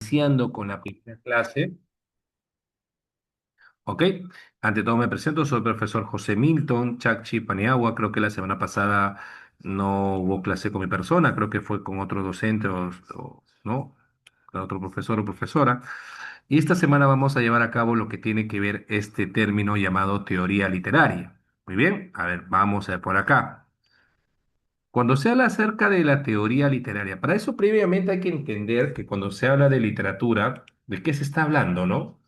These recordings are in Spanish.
iniciando con la primera clase, ¿ok? Ante todo me presento, soy el profesor José Milton Chakchi Paniagua. Creo que la semana pasada no hubo clase con mi persona, creo que fue con otro docente ¿no? Con otro profesor o profesora. Y esta semana vamos a llevar a cabo lo que tiene que ver este término llamado teoría literaria. Muy bien, a ver, vamos a ver por acá. Cuando se habla acerca de la teoría literaria, para eso previamente hay que entender que cuando se habla de literatura, ¿de qué se está hablando, no?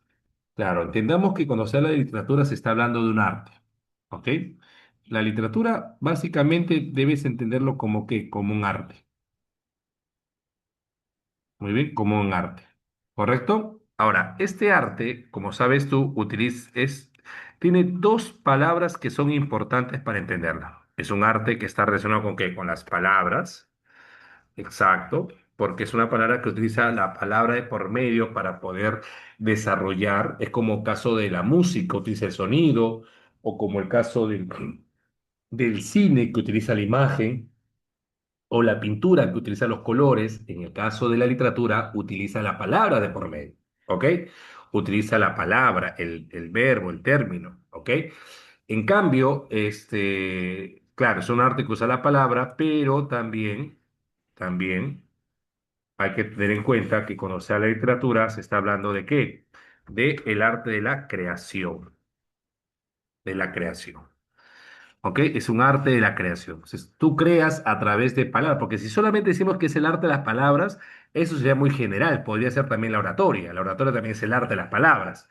Claro, entendamos que cuando se habla de literatura se está hablando de un arte, ¿ok? La literatura básicamente debes entenderlo como que, como un arte, muy bien, como un arte, ¿correcto? Ahora, este arte, como sabes tú, tiene dos palabras que son importantes para entenderla. Es un arte que está relacionado con qué, con las palabras. Exacto, porque es una palabra que utiliza la palabra de por medio para poder desarrollar. Es como caso de la música, utiliza el sonido, o como el caso del cine, que utiliza la imagen, o la pintura, que utiliza los colores. En el caso de la literatura, utiliza la palabra de por medio, ¿ok? Utiliza la palabra, el verbo, el término, ¿ok? En cambio, claro, es un arte que usa la palabra, pero también hay que tener en cuenta que cuando se habla de literatura se está hablando de qué? De el arte de la creación, de la creación. ¿Ok? Es un arte de la creación. Entonces, tú creas a través de palabras, porque si solamente decimos que es el arte de las palabras, eso sería muy general. Podría ser también la oratoria. La oratoria también es el arte de las palabras.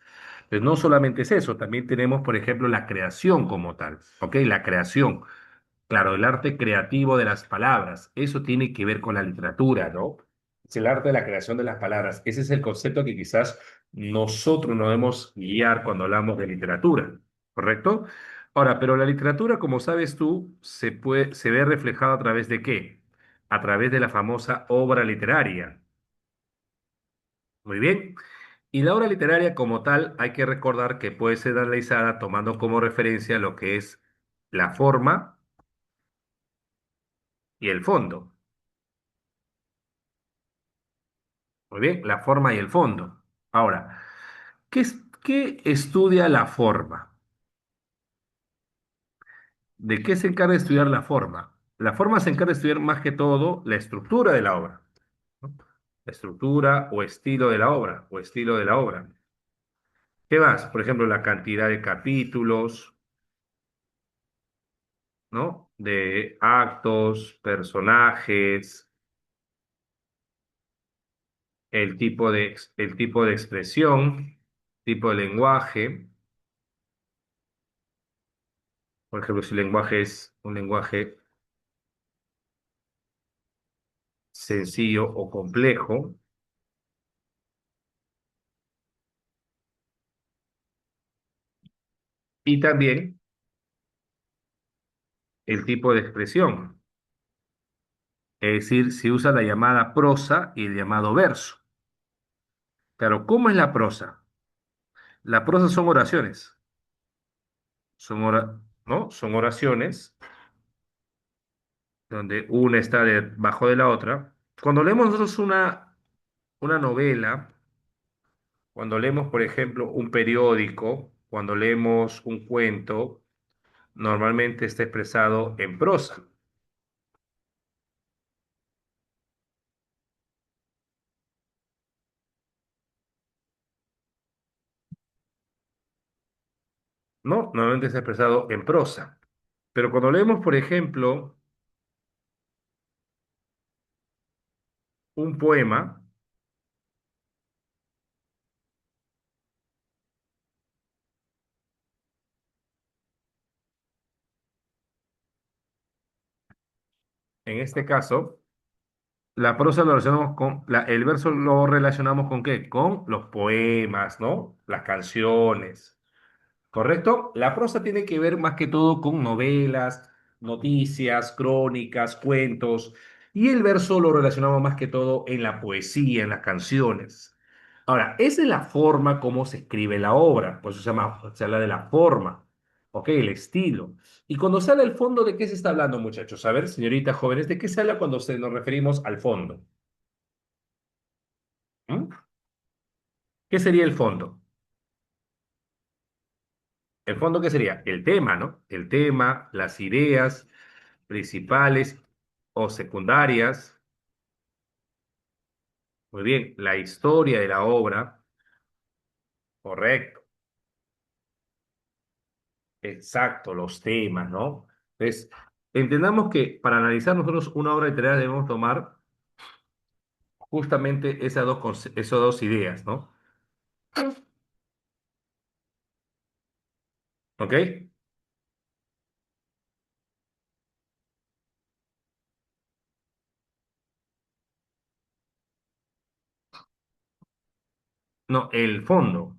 Pues no solamente es eso, también tenemos, por ejemplo, la creación como tal. ¿Ok? La creación. Claro, el arte creativo de las palabras, eso tiene que ver con la literatura, ¿no? Es el arte de la creación de las palabras. Ese es el concepto que quizás nosotros nos debemos guiar cuando hablamos de literatura, ¿correcto? Ahora, pero la literatura, como sabes tú, se ve reflejada a través de qué? A través de la famosa obra literaria. Muy bien. Y la obra literaria como tal, hay que recordar que puede ser analizada tomando como referencia lo que es la forma y el fondo. Muy bien, la forma y el fondo. Ahora, ¿qué estudia la forma? ¿De qué se encarga de estudiar la forma? La forma se encarga de estudiar más que todo la estructura de la obra, ¿no? La estructura o estilo de la obra, o estilo de la obra. ¿Qué más? Por ejemplo, la cantidad de capítulos, ¿no? De actos, personajes, el tipo de expresión, tipo de lenguaje. Por ejemplo, si el lenguaje es un lenguaje sencillo o complejo, y también el tipo de expresión, es decir, si usa la llamada prosa y el llamado verso. Claro, ¿cómo es la prosa? La prosa son oraciones, ¿no? Son oraciones donde una está debajo de la otra. Cuando leemos nosotros una novela, cuando leemos, por ejemplo, un periódico, cuando leemos un cuento, normalmente está expresado en prosa. ¿No? Normalmente está expresado en prosa. Pero cuando leemos, por ejemplo, un poema, en este caso, la prosa lo relacionamos el verso lo relacionamos con ¿qué? Con los poemas, ¿no? Las canciones. ¿Correcto? La prosa tiene que ver más que todo con novelas, noticias, crónicas, cuentos, y el verso lo relacionamos más que todo en la poesía, en las canciones. Ahora, esa es la forma como se escribe la obra, por eso se habla de la forma, ¿ok? El estilo. Y cuando se habla del fondo, ¿de qué se está hablando, muchachos? A ver, señoritas jóvenes, ¿de qué se habla cuando nos referimos al fondo? ¿Mm? ¿Qué sería el fondo? ¿El fondo qué sería? El tema, ¿no? El tema, las ideas principales o secundarias. Muy bien, la historia de la obra. Correcto. Exacto, los temas, ¿no? Entonces, entendamos que para analizar nosotros una obra literaria debemos tomar justamente esas dos ideas, ¿no? ¿Ok? No, el fondo.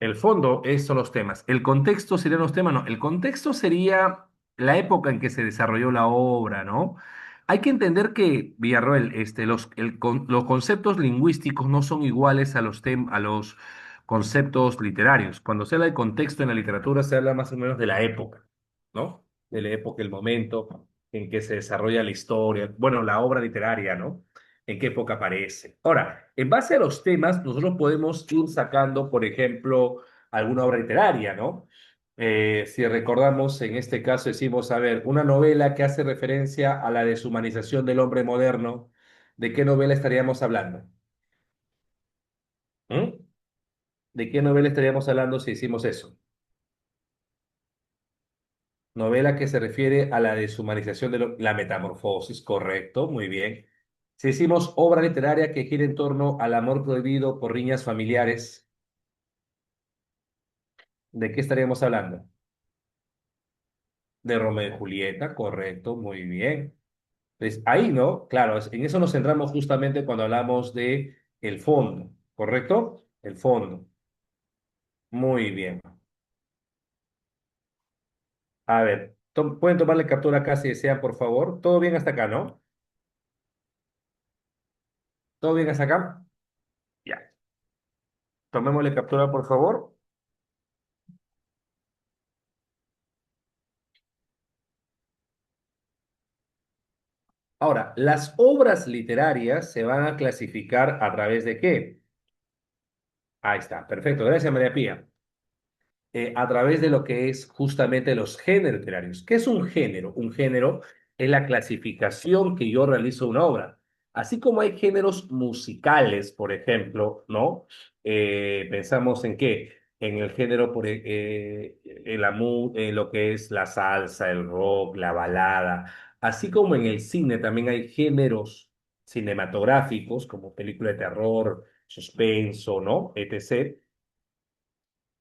El fondo son los temas. El contexto serían los temas, no. El contexto sería la época en que se desarrolló la obra, ¿no? Hay que entender que, Villarroel, los conceptos lingüísticos no son iguales a los conceptos literarios. Cuando se habla de contexto en la literatura, se habla más o menos de la época, ¿no? De la época, el momento en que se desarrolla la historia, bueno, la obra literaria, ¿no? En qué época aparece. Ahora, en base a los temas, nosotros podemos ir sacando, por ejemplo, alguna obra literaria, ¿no? Si recordamos, en este caso decimos, a ver, una novela que hace referencia a la deshumanización del hombre moderno, ¿de qué novela estaríamos hablando? ¿Mm? ¿De qué novela estaríamos hablando si decimos eso? Novela que se refiere a la deshumanización la metamorfosis, correcto, muy bien. Si decimos obra literaria que gira en torno al amor prohibido por riñas familiares, ¿de qué estaríamos hablando? De Romeo y Julieta, correcto, muy bien. Entonces, ahí, ¿no? Claro, en eso nos centramos justamente cuando hablamos de el fondo, ¿correcto? El fondo. Muy bien. A ver, pueden tomarle captura acá si desean, por favor. ¿Todo bien hasta acá, no? ¿Todo bien hasta acá? Ya. Tomémosle captura, por favor. Ahora, las obras literarias se van a clasificar a través de qué. Ahí está, perfecto. Gracias, María Pía. A través de lo que es justamente los géneros literarios. ¿Qué es un género? Un género es la clasificación que yo realizo de una obra. Así como hay géneros musicales, por ejemplo, ¿no? Pensamos en qué? En el género, en lo que es la salsa, el rock, la balada. Así como en el cine también hay géneros cinematográficos, como película de terror, suspenso, ¿no? Etc.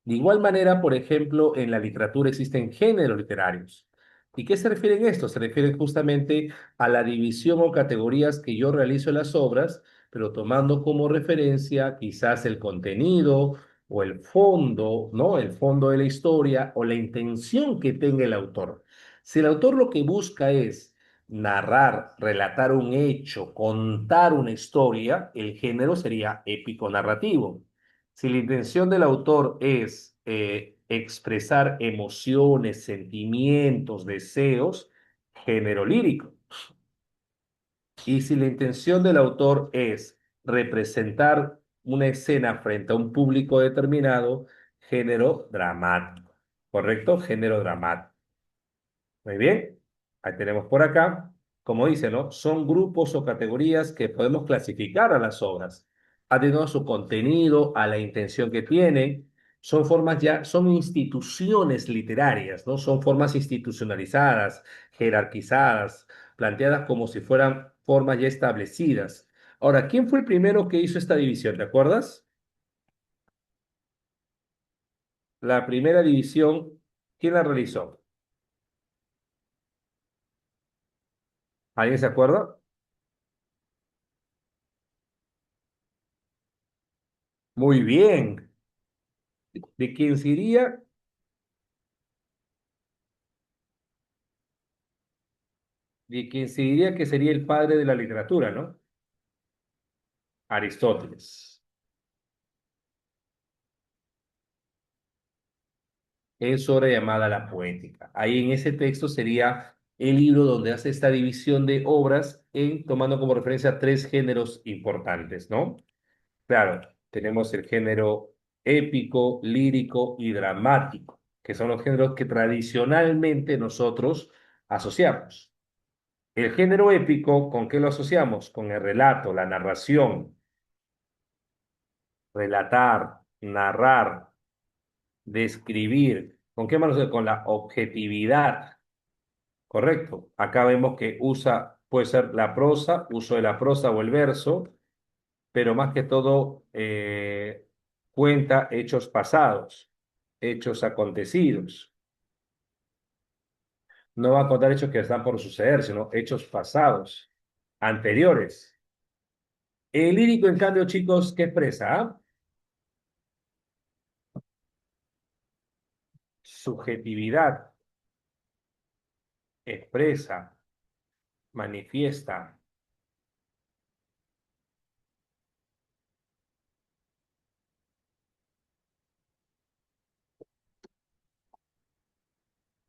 De igual manera, por ejemplo, en la literatura existen géneros literarios. ¿Y qué se refiere a esto? Se refiere justamente a la división o categorías que yo realizo en las obras, pero tomando como referencia quizás el contenido o el fondo, ¿no? El fondo de la historia o la intención que tenga el autor. Si el autor lo que busca es narrar, relatar un hecho, contar una historia, el género sería épico narrativo. Si la intención del autor es expresar emociones, sentimientos, deseos, género lírico. Y si la intención del autor es representar una escena frente a un público determinado, género dramático. ¿Correcto? Género dramático. Muy bien, ahí tenemos por acá, como dice, ¿no? Son grupos o categorías que podemos clasificar a las obras, atendiendo a su contenido, a la intención que tienen. Son formas ya, son instituciones literarias, ¿no? Son formas institucionalizadas, jerarquizadas, planteadas como si fueran formas ya establecidas. Ahora, ¿quién fue el primero que hizo esta división? ¿Te acuerdas? La primera división, ¿quién la realizó? ¿Alguien se acuerda? Muy bien. ¿De quién sería? De quien se diría que sería el padre de la literatura, ¿no? Aristóteles. Es obra llamada La Poética. Ahí en ese texto sería el libro donde hace esta división de obras en tomando como referencia tres géneros importantes, ¿no? Claro, tenemos el género épico, lírico y dramático, que son los géneros que tradicionalmente nosotros asociamos. El género épico, ¿con qué lo asociamos? Con el relato, la narración, relatar, narrar, describir. ¿Con qué más? Con la objetividad, ¿correcto? Acá vemos que usa, puede ser la prosa, uso de la prosa o el verso, pero más que todo cuenta hechos pasados, hechos acontecidos. No va a contar hechos que están por suceder, sino hechos pasados, anteriores. El lírico, en cambio, chicos, ¿qué expresa? ¿Ah? Subjetividad, expresa, manifiesta.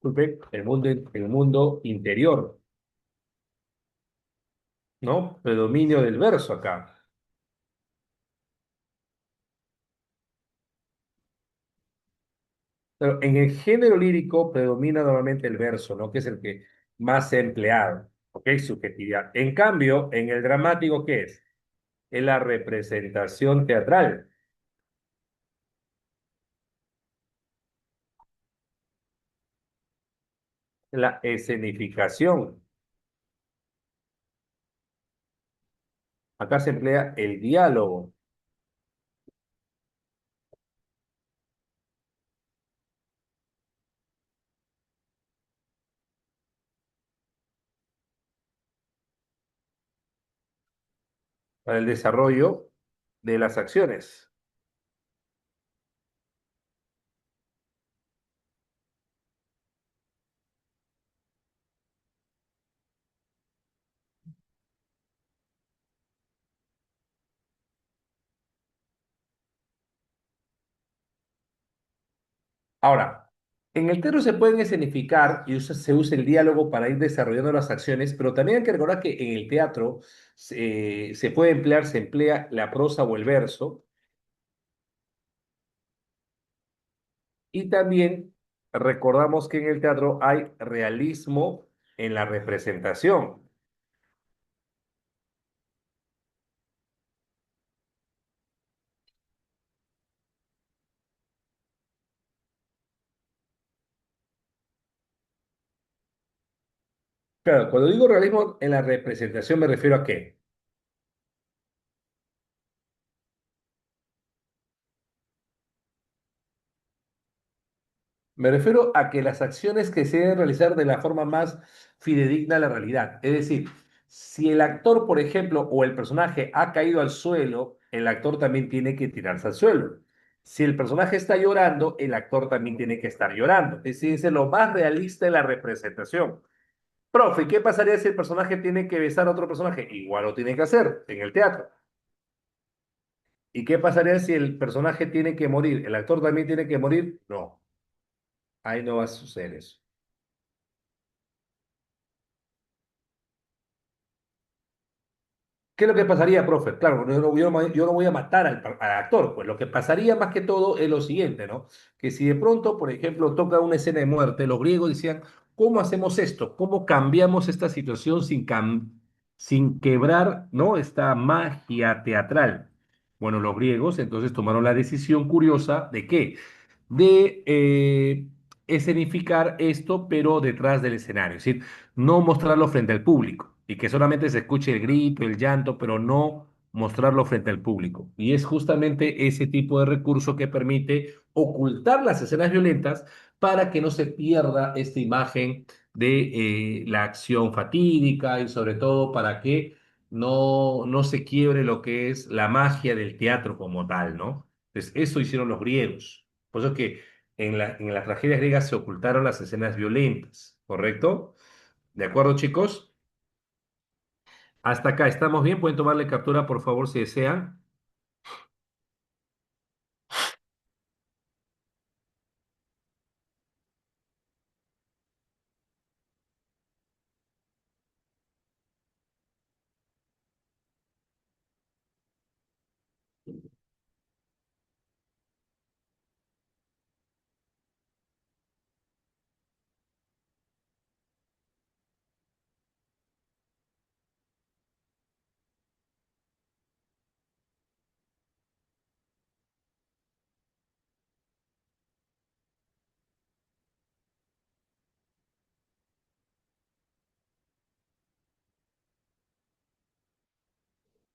Disculpe, el mundo interior, ¿no? Predominio del verso acá. Pero en el género lírico predomina normalmente el verso, ¿no? Que es el que más se ha empleado, ¿ok? Subjetividad. En cambio, en el dramático, ¿qué es? Es la representación teatral, la escenificación. Acá se emplea el diálogo para el desarrollo de las acciones. Ahora, en el teatro se pueden escenificar y se usa el diálogo para ir desarrollando las acciones, pero también hay que recordar que en el teatro se puede emplear, se emplea la prosa o el verso, y también recordamos que en el teatro hay realismo en la representación. Claro, cuando digo realismo en la representación me refiero a qué. Me refiero a que las acciones que se deben realizar de la forma más fidedigna a la realidad. Es decir, si el actor, por ejemplo, o el personaje ha caído al suelo, el actor también tiene que tirarse al suelo. Si el personaje está llorando, el actor también tiene que estar llorando. Es decir, es lo más realista de la representación. Profe, ¿qué pasaría si el personaje tiene que besar a otro personaje? Igual lo tiene que hacer en el teatro. ¿Y qué pasaría si el personaje tiene que morir? ¿El actor también tiene que morir? No, ahí no va a suceder eso. ¿Qué es lo que pasaría, profe? Claro, yo no voy a matar al actor, pues lo que pasaría más que todo es lo siguiente, ¿no? Que si de pronto, por ejemplo, toca una escena de muerte, los griegos decían, ¿cómo hacemos esto? ¿Cómo cambiamos esta situación sin quebrar, ¿no? Esta magia teatral. Bueno, los griegos entonces tomaron la decisión curiosa de qué? De escenificar esto, pero detrás del escenario, es decir, no mostrarlo frente al público y que solamente se escuche el grito, el llanto, pero no mostrarlo frente al público. Y es justamente ese tipo de recurso que permite ocultar las escenas violentas para que no se pierda esta imagen de la acción fatídica y sobre todo para que no se quiebre lo que es la magia del teatro como tal, ¿no? Entonces, eso hicieron los griegos. Por eso es que en las tragedias griegas se ocultaron las escenas violentas, ¿correcto? ¿De acuerdo, chicos? Hasta acá, ¿estamos bien? Pueden tomarle captura, por favor, si desean.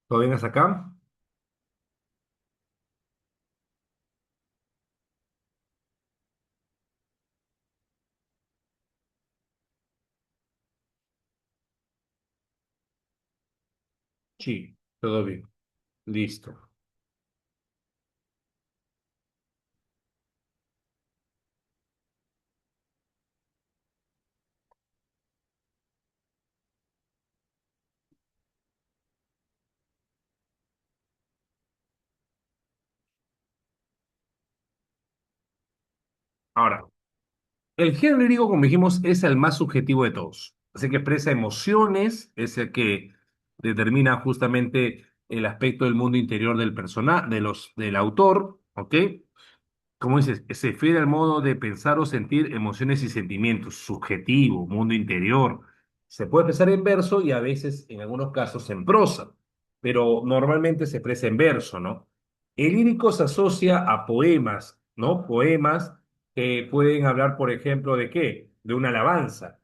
¿Todo bien hasta acá? Sí, todo bien. Listo. Ahora, el género lírico, como dijimos, es el más subjetivo de todos. Así que expresa emociones, es el que determina justamente el aspecto del mundo interior del del autor, ¿ok? Como dices, se refiere al modo de pensar o sentir emociones y sentimientos, subjetivo, mundo interior. Se puede expresar en verso y a veces, en algunos casos, en prosa, pero normalmente se expresa en verso, ¿no? El lírico se asocia a poemas, ¿no? Poemas que pueden hablar, por ejemplo, ¿de qué? De una alabanza,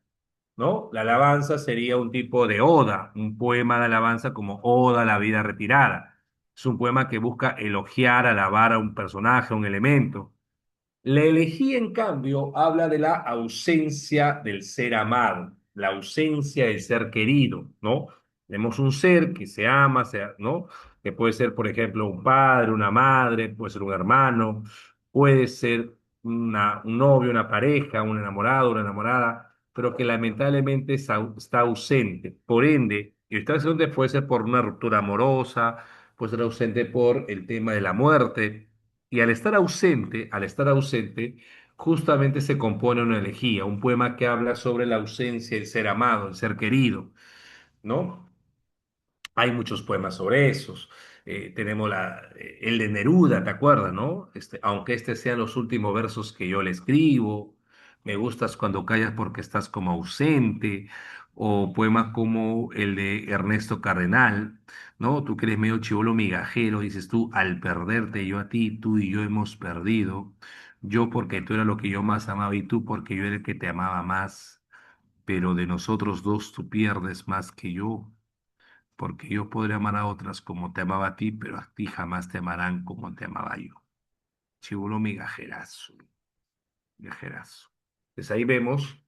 ¿no? La alabanza sería un tipo de oda, un poema de alabanza como Oda a la vida retirada. Es un poema que busca elogiar, alabar a un personaje, a un elemento. La elegía, en cambio, habla de la ausencia del ser amado, la ausencia del ser querido, ¿no? Tenemos un ser que se ama, ¿no? Que puede ser, por ejemplo, un padre, una madre, puede ser un hermano, puede ser un novio, una pareja, un enamorado, una enamorada, pero que lamentablemente está ausente. Por ende, y está ausente puede ser por una ruptura amorosa, puede ser ausente por el tema de la muerte y al estar ausente, justamente se compone una elegía, un poema que habla sobre la ausencia, el ser amado, el ser querido, ¿no? Hay muchos poemas sobre esos. Tenemos el de Neruda, ¿te acuerdas, no? Aunque este sean los últimos versos que yo le escribo, me gustas cuando callas porque estás como ausente, o poemas como el de Ernesto Cardenal, ¿no? Tú que eres medio chivolo migajero, dices tú, al perderte yo a ti, tú y yo hemos perdido, yo porque tú eras lo que yo más amaba y tú porque yo era el que te amaba más, pero de nosotros dos tú pierdes más que yo porque yo podré amar a otras como te amaba a ti, pero a ti jamás te amarán como te amaba yo. Chibulo migajerazo, migajerazo. Pues ahí vemos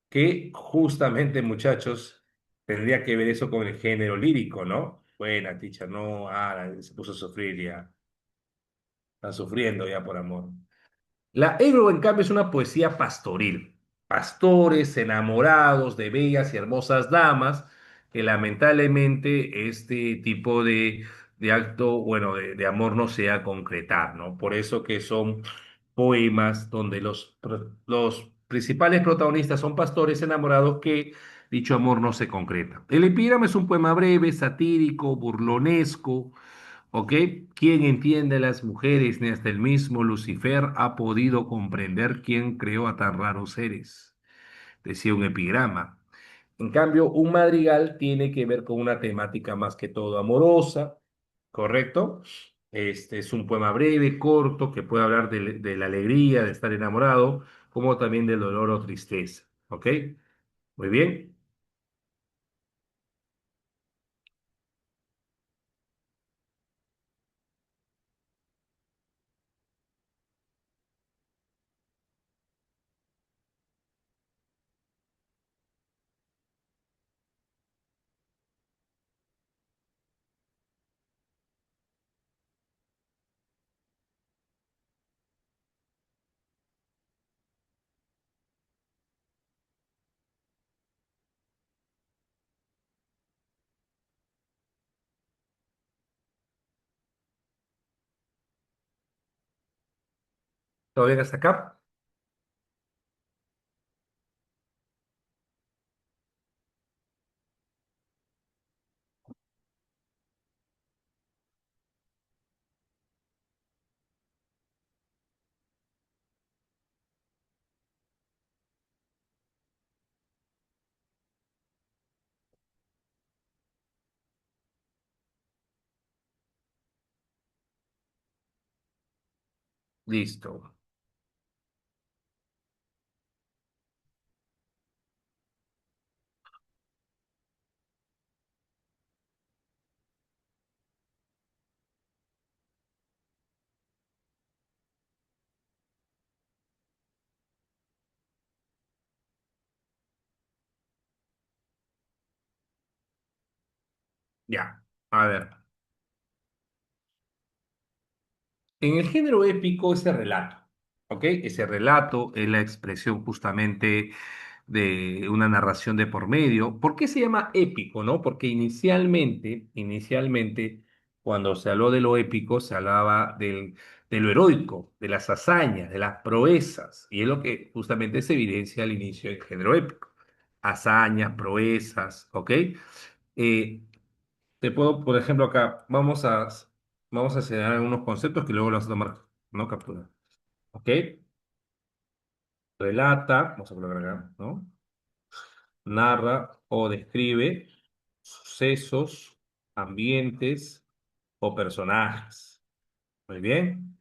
que justamente, muchachos, tendría que ver eso con el género lírico, ¿no? Buena, ticha, no, se puso a sufrir ya, está sufriendo ya por amor. La Ebro, en cambio, es una poesía pastoril. Pastores enamorados de bellas y hermosas damas, que lamentablemente este tipo de acto, bueno, de amor no se va a concretar, ¿no? Por eso que son poemas donde los principales protagonistas son pastores enamorados que dicho amor no se concreta. El epígramo es un poema breve, satírico, burlonesco, ¿ok? ¿Quién entiende a las mujeres ni hasta el mismo Lucifer ha podido comprender quién creó a tan raros seres? Decía un epigrama. En cambio, un madrigal tiene que ver con una temática más que todo amorosa, ¿correcto? Este es un poema breve, corto, que puede hablar de la alegría de estar enamorado, como también del dolor o tristeza, ¿ok? Muy bien, ¿todo bien hasta acá? Listo. Ya, a ver. En el género épico, ese relato, ¿ok? Ese relato es la expresión justamente de una narración de por medio. ¿Por qué se llama épico, no? Porque inicialmente, cuando se habló de lo épico, se hablaba de lo heroico, de las hazañas, de las proezas, y es lo que justamente se evidencia al inicio del género épico. Hazañas, proezas, ¿ok? Te puedo, por ejemplo, acá, vamos a señalar algunos conceptos que luego los vas a tomar, ¿no? Captura. ¿Ok? Relata, vamos a colocar acá, ¿no? Narra o describe sucesos, ambientes o personajes. Muy bien.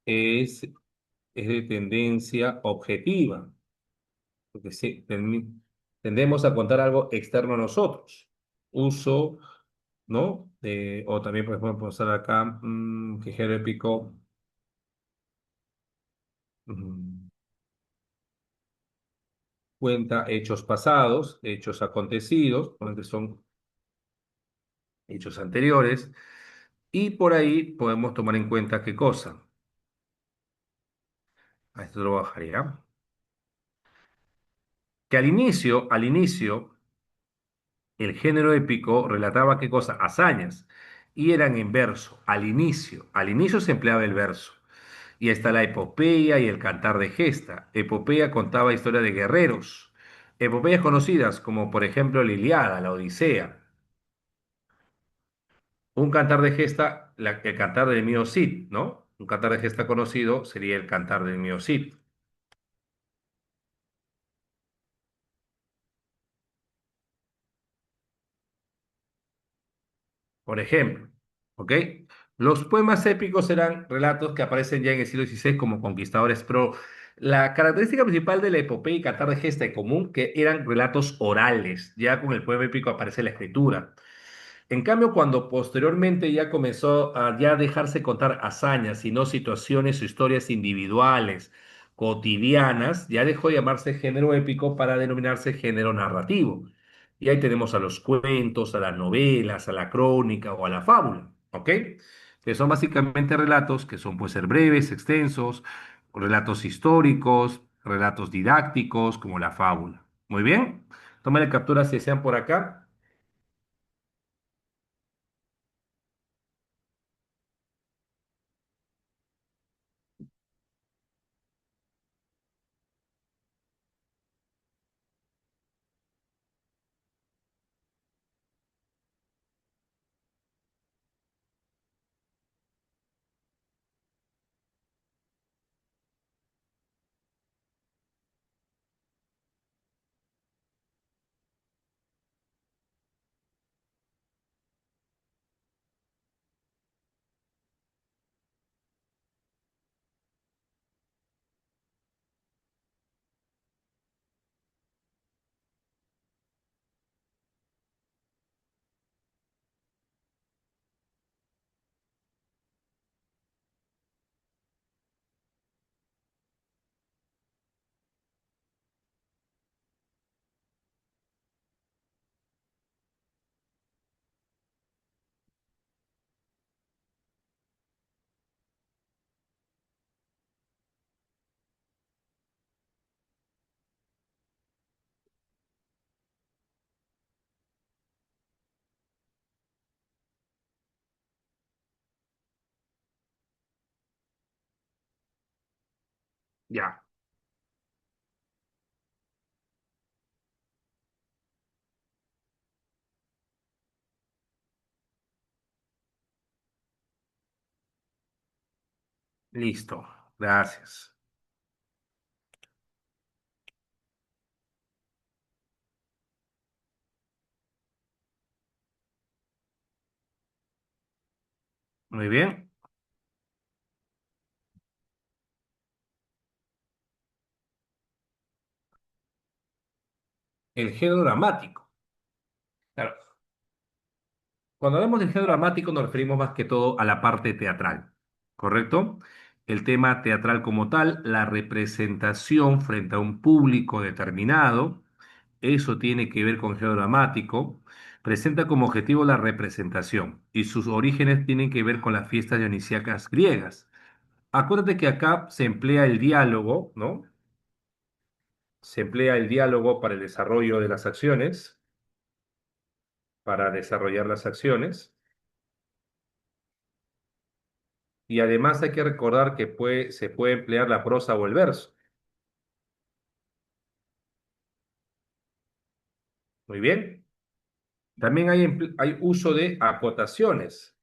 Es de tendencia objetiva, porque sí, tendemos a contar algo externo a nosotros. Uso, ¿no? O también, por ejemplo, usar acá, que género épico. mm, Cuenta hechos pasados, hechos acontecidos, porque son hechos anteriores, y por ahí podemos tomar en cuenta qué cosa. A esto lo bajaría. Que al inicio, el género épico relataba qué cosa, hazañas, y eran en verso, al inicio se empleaba el verso. Y está la epopeya y el cantar de gesta. Epopeya contaba historia de guerreros. Epopeyas conocidas como por ejemplo la Ilíada, la Odisea. Un cantar de gesta, el cantar del mío Cid, ¿no? Un cantar de gesta conocido sería el cantar del mío Cid, por ejemplo. ¿Ok? Los poemas épicos eran relatos que aparecen ya en el siglo XVI como conquistadores, pero la característica principal de la epopeya y cantar de gesta en común que eran relatos orales. Ya con el poema épico aparece la escritura. En cambio, cuando posteriormente ya comenzó a ya dejarse contar hazañas, sino situaciones o historias individuales, cotidianas, ya dejó de llamarse género épico para denominarse género narrativo. Y ahí tenemos a los cuentos, a las novelas, a la crónica o a la fábula, ¿ok? Que son básicamente relatos que son, pueden ser breves, extensos, relatos históricos, relatos didácticos, como la fábula. Muy bien. Tómale captura si desean por acá. Ya, listo. Gracias. Muy bien. El género dramático. Claro, cuando hablamos del género dramático nos referimos más que todo a la parte teatral, ¿correcto? El tema teatral como tal, la representación frente a un público determinado, eso tiene que ver con género dramático, presenta como objetivo la representación y sus orígenes tienen que ver con las fiestas dionisíacas griegas. Acuérdate que acá se emplea el diálogo, ¿no? Se emplea el diálogo para el desarrollo de las acciones, para desarrollar las acciones. Y además hay que recordar que se puede emplear la prosa o el verso. Muy bien. También hay uso de acotaciones.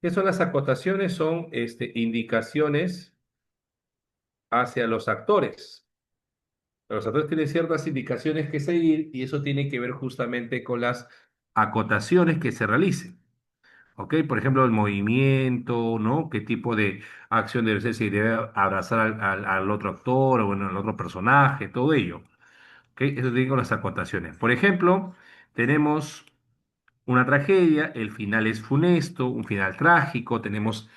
¿Qué son las acotaciones? Son indicaciones hacia los actores. Los actores tienen ciertas indicaciones que seguir y eso tiene que ver justamente con las acotaciones que se realicen. ¿Ok? Por ejemplo, el movimiento, ¿no? ¿Qué tipo de acción debe ser? Si debe abrazar al otro actor o bueno, al otro personaje, todo ello. ¿Ok? Eso digo las acotaciones. Por ejemplo, tenemos una tragedia, el final es funesto, un final trágico, tenemos...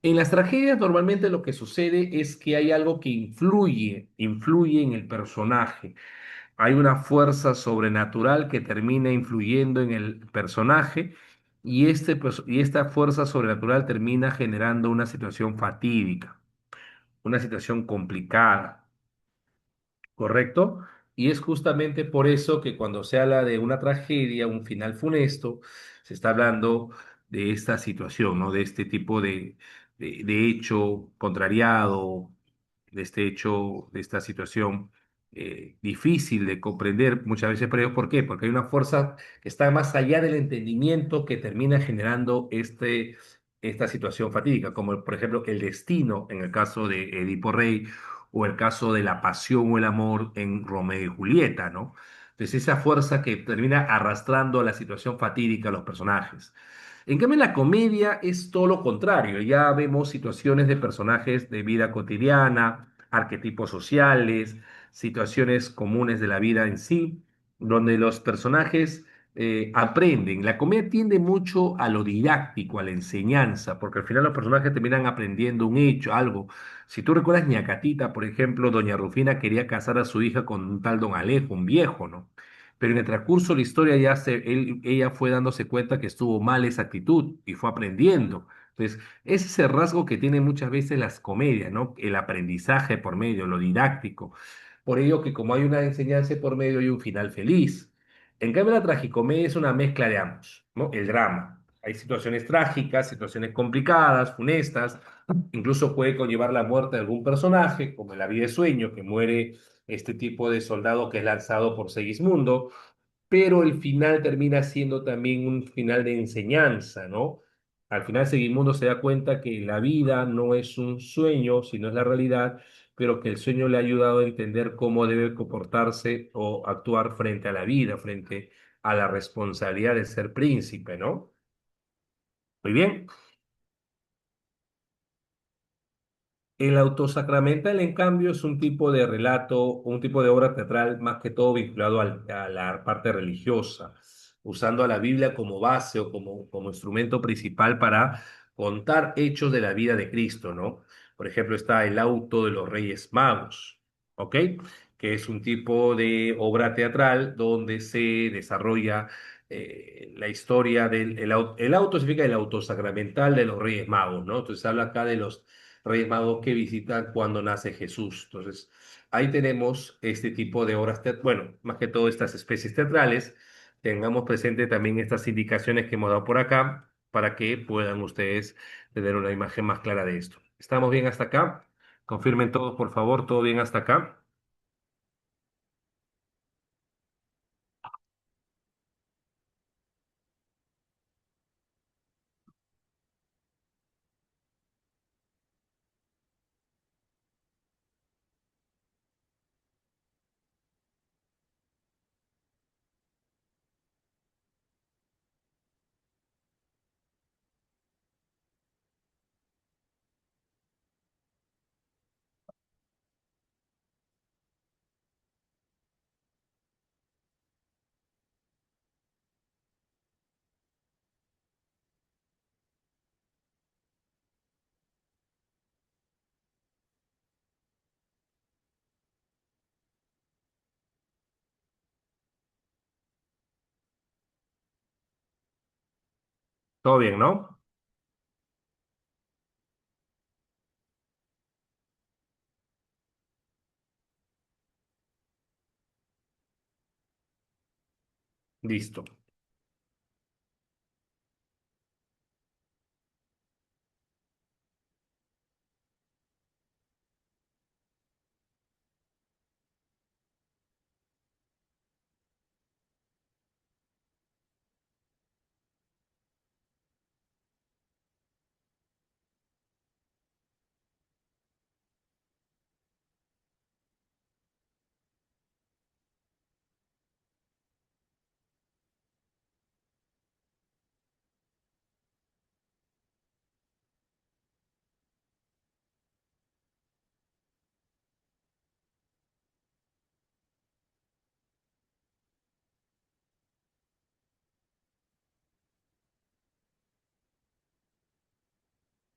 En las tragedias normalmente lo que sucede es que hay algo que influye en el personaje. Hay una fuerza sobrenatural que termina influyendo en el personaje y esta fuerza sobrenatural termina generando una situación fatídica, una situación complicada. ¿Correcto? Y es justamente por eso que cuando se habla de una tragedia, un final funesto, se está hablando de esta situación, ¿no? De este tipo de hecho contrariado, de este hecho, de esta situación difícil de comprender muchas veces, pero ¿por qué? Porque hay una fuerza que está más allá del entendimiento que termina generando esta situación fatídica, como por ejemplo el destino en el caso de Edipo Rey o el caso de la pasión o el amor en Romeo y Julieta, ¿no? Entonces esa fuerza que termina arrastrando a la situación fatídica a los personajes. En cambio, en la comedia es todo lo contrario. Ya vemos situaciones de personajes de vida cotidiana, arquetipos sociales, situaciones comunes de la vida en sí, donde los personajes aprenden. La comedia tiende mucho a lo didáctico, a la enseñanza, porque al final los personajes terminan aprendiendo un hecho, algo. Si tú recuerdas Ñacatita, por ejemplo, doña Rufina quería casar a su hija con un tal don Alejo, un viejo, ¿no? Pero en el transcurso de la historia ella fue dándose cuenta que estuvo mal esa actitud y fue aprendiendo. Entonces, es ese rasgo que tienen muchas veces las comedias, ¿no? El aprendizaje por medio, lo didáctico. Por ello que como hay una enseñanza por medio, hay un final feliz. En cambio, la tragicomedia es una mezcla de ambos, ¿no? El drama. Hay situaciones trágicas, situaciones complicadas, funestas, incluso puede conllevar la muerte de algún personaje, como en La vida de sueño, que muere este tipo de soldado que es lanzado por Segismundo, pero el final termina siendo también un final de enseñanza, ¿no? Al final Segismundo se da cuenta que la vida no es un sueño, sino es la realidad, pero que el sueño le ha ayudado a entender cómo debe comportarse o actuar frente a la vida, frente a la responsabilidad de ser príncipe, ¿no? Muy bien. El autosacramental, en cambio, es un tipo de relato, un tipo de obra teatral más que todo vinculado a la parte religiosa, usando a la Biblia como base o como instrumento principal para contar hechos de la vida de Cristo, ¿no? Por ejemplo, está el auto de los Reyes Magos, ¿ok? Que es un tipo de obra teatral donde se desarrolla la historia el auto significa el autosacramental de los Reyes Magos, ¿no? Entonces habla acá de los Reyes Magos que visitan cuando nace Jesús. Entonces, ahí tenemos este tipo de obras, bueno, más que todo estas especies teatrales. Tengamos presente también estas indicaciones que hemos dado por acá para que puedan ustedes tener una imagen más clara de esto. ¿Estamos bien hasta acá? Confirmen todos, por favor, todo bien hasta acá. Todo bien, ¿no? Listo.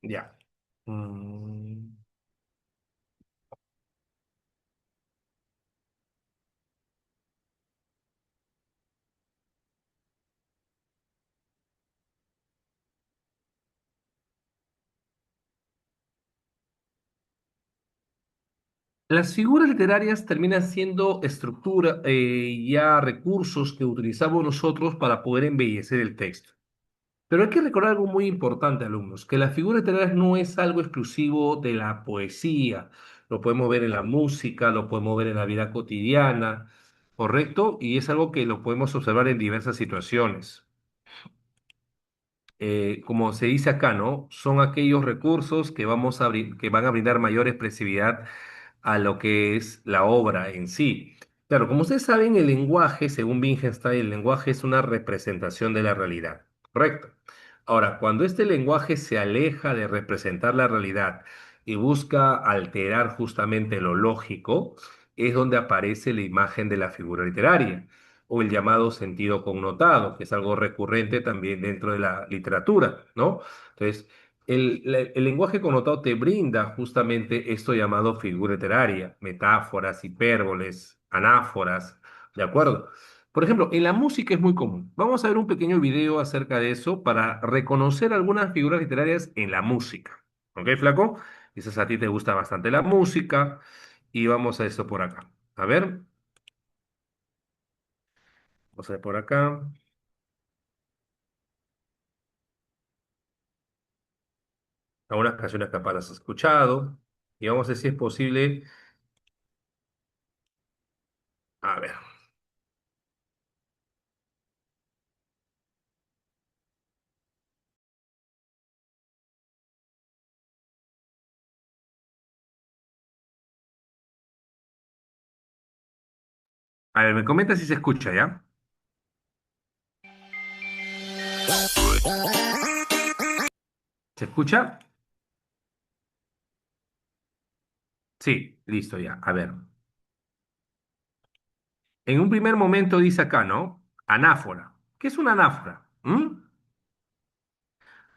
Ya. Mm, Las figuras literarias terminan siendo estructura, ya recursos que utilizamos nosotros para poder embellecer el texto. Pero hay que recordar algo muy importante, alumnos, que las figuras literarias no es algo exclusivo de la poesía. Lo podemos ver en la música, lo podemos ver en la vida cotidiana, ¿correcto? Y es algo que lo podemos observar en diversas situaciones. Como se dice acá, ¿no? Son aquellos recursos que que van a brindar mayor expresividad a lo que es la obra en sí. Claro, como ustedes saben, el lenguaje, según Wittgenstein, el lenguaje es una representación de la realidad, ¿correcto? Ahora, cuando este lenguaje se aleja de representar la realidad y busca alterar justamente lo lógico, es donde aparece la imagen de la figura literaria o el llamado sentido connotado, que es algo recurrente también dentro de la literatura, ¿no? Entonces, el lenguaje connotado te brinda justamente esto llamado figura literaria, metáforas, hipérboles, anáforas, ¿de acuerdo? Por ejemplo, en la música es muy común. Vamos a ver un pequeño video acerca de eso para reconocer algunas figuras literarias en la música. ¿Ok, flaco? Quizás a ti te gusta bastante la música y vamos a eso por acá. A ver, vamos a ver por acá. Algunas canciones que capaz has escuchado. Y vamos a ver si es posible. A ver. A ver, me comenta si se escucha, ¿ya? ¿Se escucha? Sí, listo ya. A ver. En un primer momento dice acá, ¿no? Anáfora. ¿Qué es una anáfora? ¿Mm?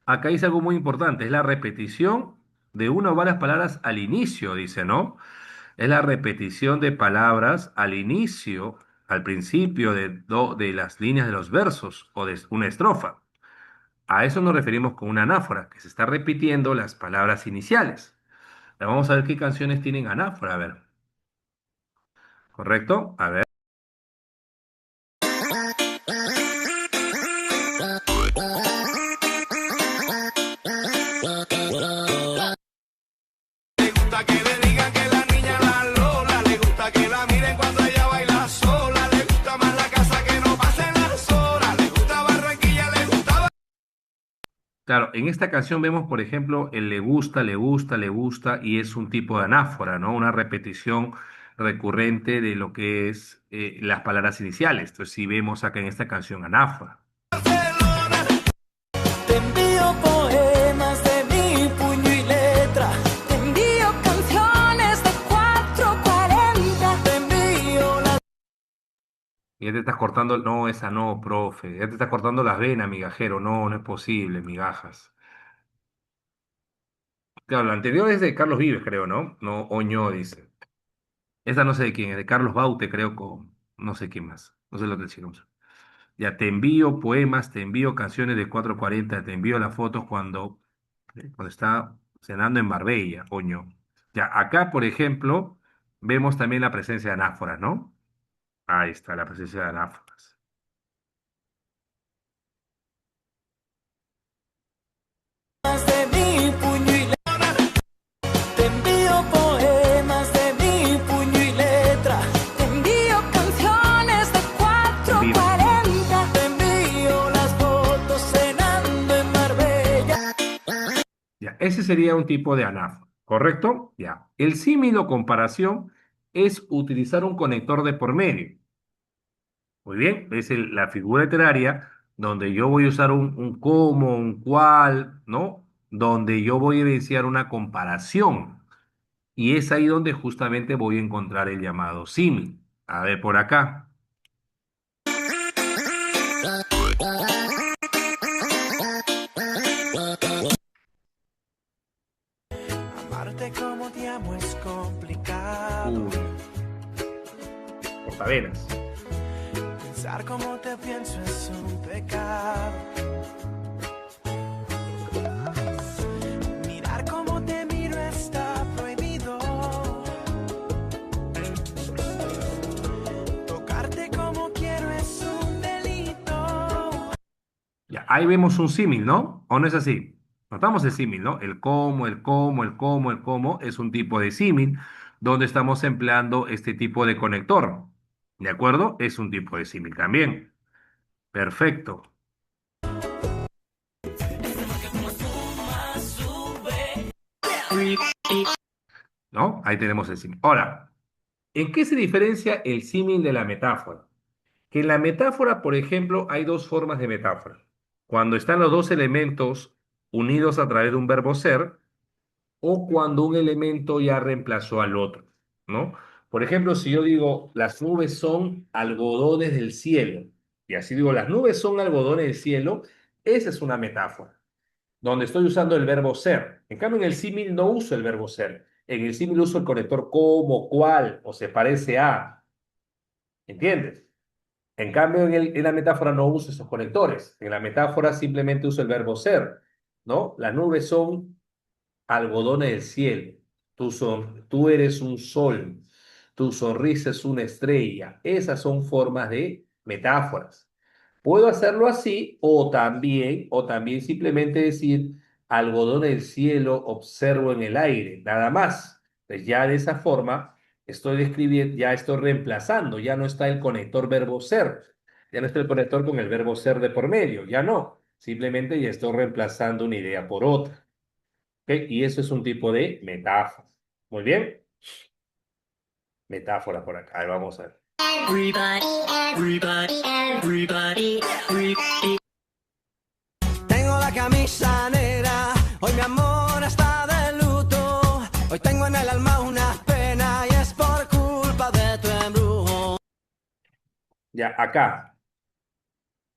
Acá dice algo muy importante, es la repetición de una o varias palabras al inicio, dice, ¿no? Es la repetición de palabras al inicio, al principio de las líneas de los versos o de una estrofa. A eso nos referimos con una anáfora, que se está repitiendo las palabras iniciales. Ahora vamos a ver qué canciones tienen anáfora, a ver, ¿correcto? A ver. Le gusta que le digan que la niña la Lola, le gusta que la miren cuando ella baila sola, le gusta más la casa que no pasen las horas, le gusta Barranquilla, le gusta. Claro, en esta canción vemos, por ejemplo, el le gusta, le gusta, le gusta, y es un tipo de anáfora, ¿no? Una repetición recurrente de lo que es las palabras iniciales. Entonces, sí vemos acá en esta canción anáfora. Te envío poemas de mi puño y letra. Te envío canciones de 440. Te envío la. Y ya te estás cortando, no, esa no, profe, ya te estás cortando las venas, migajero, no, no es posible, migajas. Claro, la anterior es de Carlos Vives, creo, ¿no? No, Oño dice. Esa no sé de quién, es de Carlos Baute, creo, con no sé quién más. No sé lo que decimos. Ya te envío poemas, te envío canciones de 440, te envío las fotos cuando está cenando en Marbella, coño. Ya, acá, por ejemplo, vemos también la presencia de anáforas, ¿no? Ahí está la presencia de anáforas. De mi puño y te envío poemas de mi puño y letra. Te envío canciones de En vivo. 440. Te envío las fotos cenando en Marbella. Ya, ese sería un tipo de anáfora, ¿correcto? Ya. El símil o comparación es utilizar un conector de por medio. Muy bien, es la figura literaria donde yo voy a usar un cómo, un cuál, ¿no? Donde yo voy a evidenciar una comparación. Y es ahí donde justamente voy a encontrar el llamado símil. A ver, por acá. Amarte como te amo es complicado. Uy, cortavenas. Pensar como te pienso es un pecado. Mirar como te miro está prohibido. Tocarte como quiero es un delito. Ya, ahí vemos un símil, ¿no? ¿O no es así? Notamos el símil, ¿no? El cómo, el cómo, el cómo, el cómo es un tipo de símil donde estamos empleando este tipo de conector. ¿De acuerdo? Es un tipo de símil también. Perfecto. ¿No? Ahí tenemos el símil. Ahora, ¿en qué se diferencia el símil de la metáfora? Que en la metáfora, por ejemplo, hay dos formas de metáfora. Cuando están los dos elementos unidos a través de un verbo ser, o cuando un elemento ya reemplazó al otro, ¿no? Por ejemplo, si yo digo, las nubes son algodones del cielo, y así digo, las nubes son algodones del cielo, esa es una metáfora, donde estoy usando el verbo ser. En cambio, en el símil no uso el verbo ser. En el símil uso el conector como, cual, o se parece a, ¿entiendes? En cambio, en la metáfora no uso esos conectores. En la metáfora simplemente uso el verbo ser, ¿no? Las nubes son algodones del cielo. Tú eres un sol. Tu sonrisa es una estrella. Esas son formas de metáforas. Puedo hacerlo así o también simplemente decir algodón del cielo observo en el aire, nada más. Pues ya de esa forma estoy describiendo, ya estoy reemplazando, ya no está el conector verbo ser, ya no está el conector con el verbo ser de por medio, ya no. Simplemente ya estoy reemplazando una idea por otra. ¿Ok? Y eso es un tipo de metáfora. Muy bien, metáfora por acá. Ahí vamos a ver. Tengo la camisa negra, hoy mi amor está de luto. Hoy tengo en el alma una pena y es por culpa de tu embrujo. Ya, acá.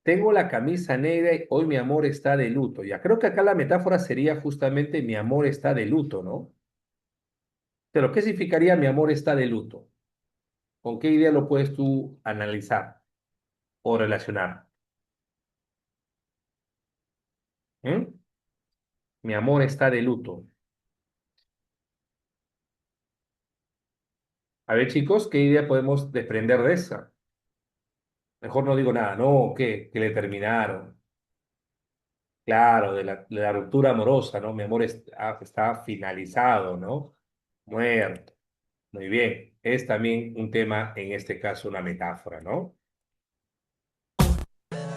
Tengo la camisa negra y hoy mi amor está de luto. Ya, creo que acá la metáfora sería justamente mi amor está de luto, ¿no? Pero, ¿qué significaría mi amor está de luto? ¿Con qué idea lo puedes tú analizar o relacionar? ¿Mm? Mi amor está de luto. A ver, chicos, ¿qué idea podemos desprender de esa? Mejor no digo nada, no, ¿qué? Que le terminaron. Claro, de la ruptura amorosa, ¿no? Mi amor está finalizado, ¿no? Muerto. Muy bien. Es también un tema, en este caso, una metáfora, ¿no?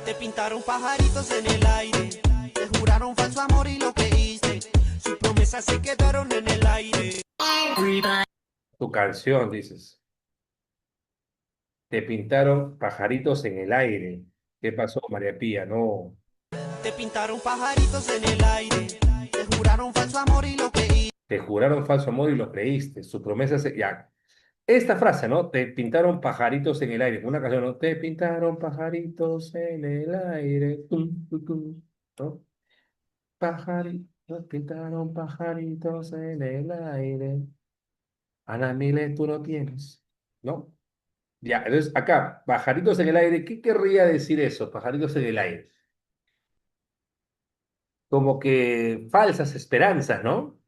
Te pintaron pajaritos en el aire, te juraron falso amor y lo creíste. Sus promesas se quedaron en el aire. Tu canción, dices. Te pintaron pajaritos en el aire. ¿Qué pasó, María Pía? No. Te pintaron pajaritos en el aire, te juraron falso amor y lo creíste. Te juraron falso amor y lo creíste. Su promesa se... Ya. Esta frase, ¿no? Te pintaron pajaritos en el aire. Una canción, ¿no? Te pintaron pajaritos en el aire. Tum, tum, tum, ¿no? Pajaritos, pintaron pajaritos en el aire. Ana Mile, tú no tienes, ¿no? Ya, entonces acá, pajaritos en el aire, ¿qué querría decir eso? Pajaritos en el aire. Como que falsas esperanzas, ¿no?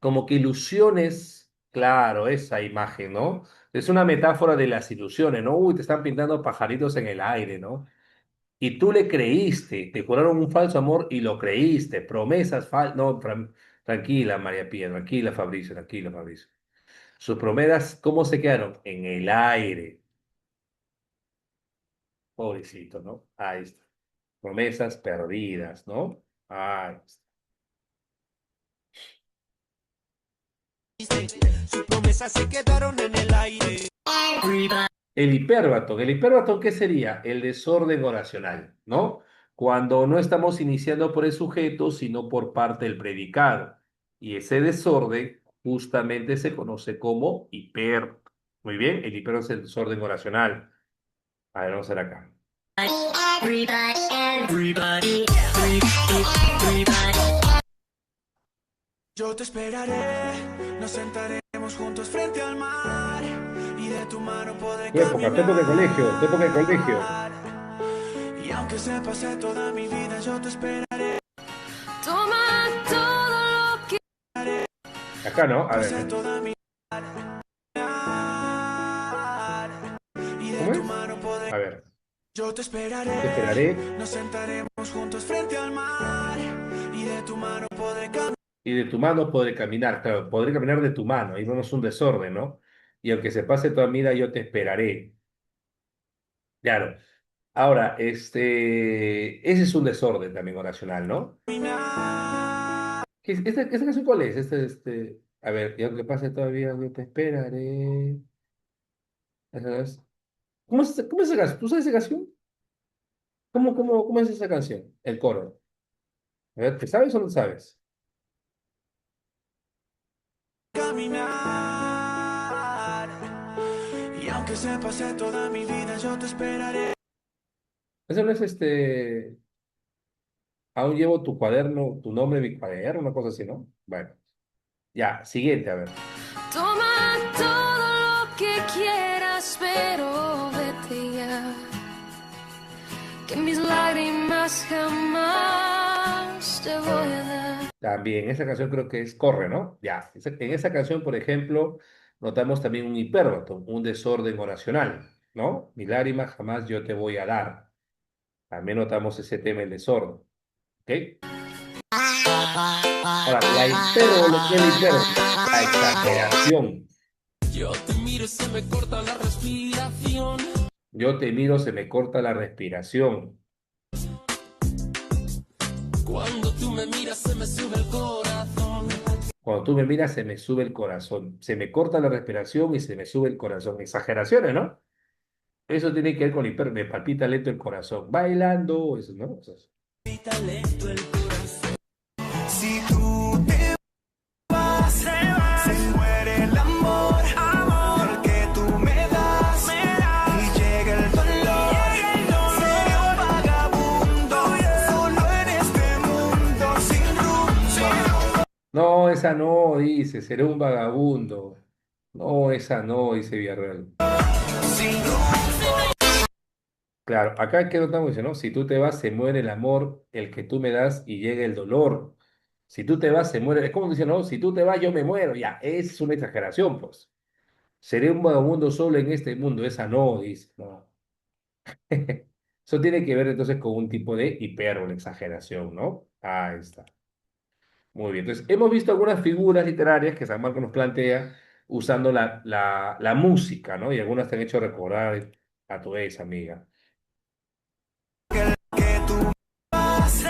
Como que ilusiones, claro, esa imagen, ¿no? Es una metáfora de las ilusiones, ¿no? Uy, te están pintando pajaritos en el aire, ¿no? Y tú le creíste, te juraron un falso amor y lo creíste, promesas falsas, no, tranquila María Pía, tranquila Fabricio. Sus promesas, ¿cómo se quedaron? En el aire, pobrecito, ¿no? Ahí está. Promesas perdidas, ¿no? Ahí está. Sus promesas se quedaron en el aire. El hipérbaton, ¿qué sería? El desorden oracional, ¿no? Cuando no estamos iniciando por el sujeto, sino por parte del predicado. Y ese desorden justamente se conoce como hiper. Muy bien, el hiper es el desorden oracional. A ver, vamos a ver acá. Yo te esperaré, nos sentaremos juntos frente al mar y de tu mano podré Tu época de colegio, tu época de colegio. caminar. Y aunque se pase toda mi vida, yo te esperaré. Toma todo lo que Acá no, a pase ver, toda mi vida y de ¿cómo tu es? mano podré. A ver, Yo te te esperaré, esperaré nos sentaremos juntos frente al mar y de tu mano podré caminar. y de tu mano podré caminar. Claro, podré caminar de tu mano. Ahí vemos un desorden, ¿no? Y aunque se pase toda mi vida, yo te esperaré. Claro. Ahora, ese es un desorden también oracional, ¿no? ¿Esta canción cuál es? A ver, y aunque pase todavía, yo te esperaré. Esa es- cómo es esa canción? ¿Tú sabes esa canción? ¿Cómo es esa canción? El coro. A ver, ¿te sabes o no sabes? Caminar y aunque se pase toda mi vida, yo te esperaré. Eso no es aún llevo tu cuaderno, tu nombre en mi cuaderno, una cosa así, ¿no? Bueno, ya, siguiente, a ver. Toma todo lo que quieras, pero vete ya. Que mis lágrimas jamás te voy a dar. También, esa canción creo que es Corre, ¿no? Ya, en esa canción, por ejemplo, notamos también un hipérbato, un desorden oracional, ¿no? Mi lágrima jamás yo te voy a dar. También notamos ese tema, el desorden, ¿ok? Ahora, ¿qué es la hipérbole? La exageración. Yo te miro y se me corta la respiración. Yo te miro, se me corta la respiración. Cuando tú me miras se me sube el corazón. Cuando tú me miras, se me sube el corazón. Se me corta la respiración y se me sube el corazón. Exageraciones, ¿no? Eso tiene que ver con me palpita lento el corazón. Bailando, eso, ¿no? Si tú te vas, se muere el amor, amor que tú me das, y llega el dolor. Seré un vagabundo, solo en este mundo sin rumbo. No, esa no, dice, seré un vagabundo. No, esa no, dice Villarreal. Sin rumbo. Claro, acá que notamos, dice, ¿no? Si tú te vas, se muere el amor, el que tú me das y llega el dolor. Si tú te vas, se muere. Es como dice, no, si tú te vas, yo me muero. Ya, es una exageración, pues. Seré un vagabundo solo en este mundo. Esa no, dice, no. Eso tiene que ver entonces con un tipo de hipérbole, exageración, ¿no? Ahí está. Muy bien. Entonces, hemos visto algunas figuras literarias que San Marcos nos plantea usando la música, ¿no? Y algunas te han hecho recordar a tu ex amiga. Que tú vas,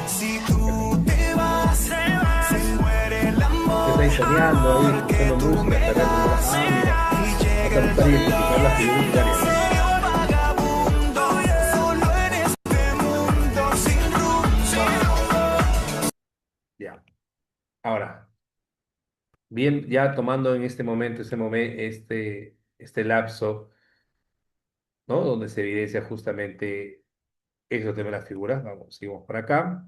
si tú te vas, se muere el Que amor, está insoñando ahí, amor que escuchando tú música, me perreando. das, Ah, mira, y vas llega a el empezar a identificar las figuras dolor. literarias, ¿no? Seré un vagabundo, solo en este mundo sin rumbo. Ya. Ahora, bien, ya tomando en este momento, este lapso, ¿no? Donde se evidencia justamente eso de las figuras. Vamos, seguimos por acá.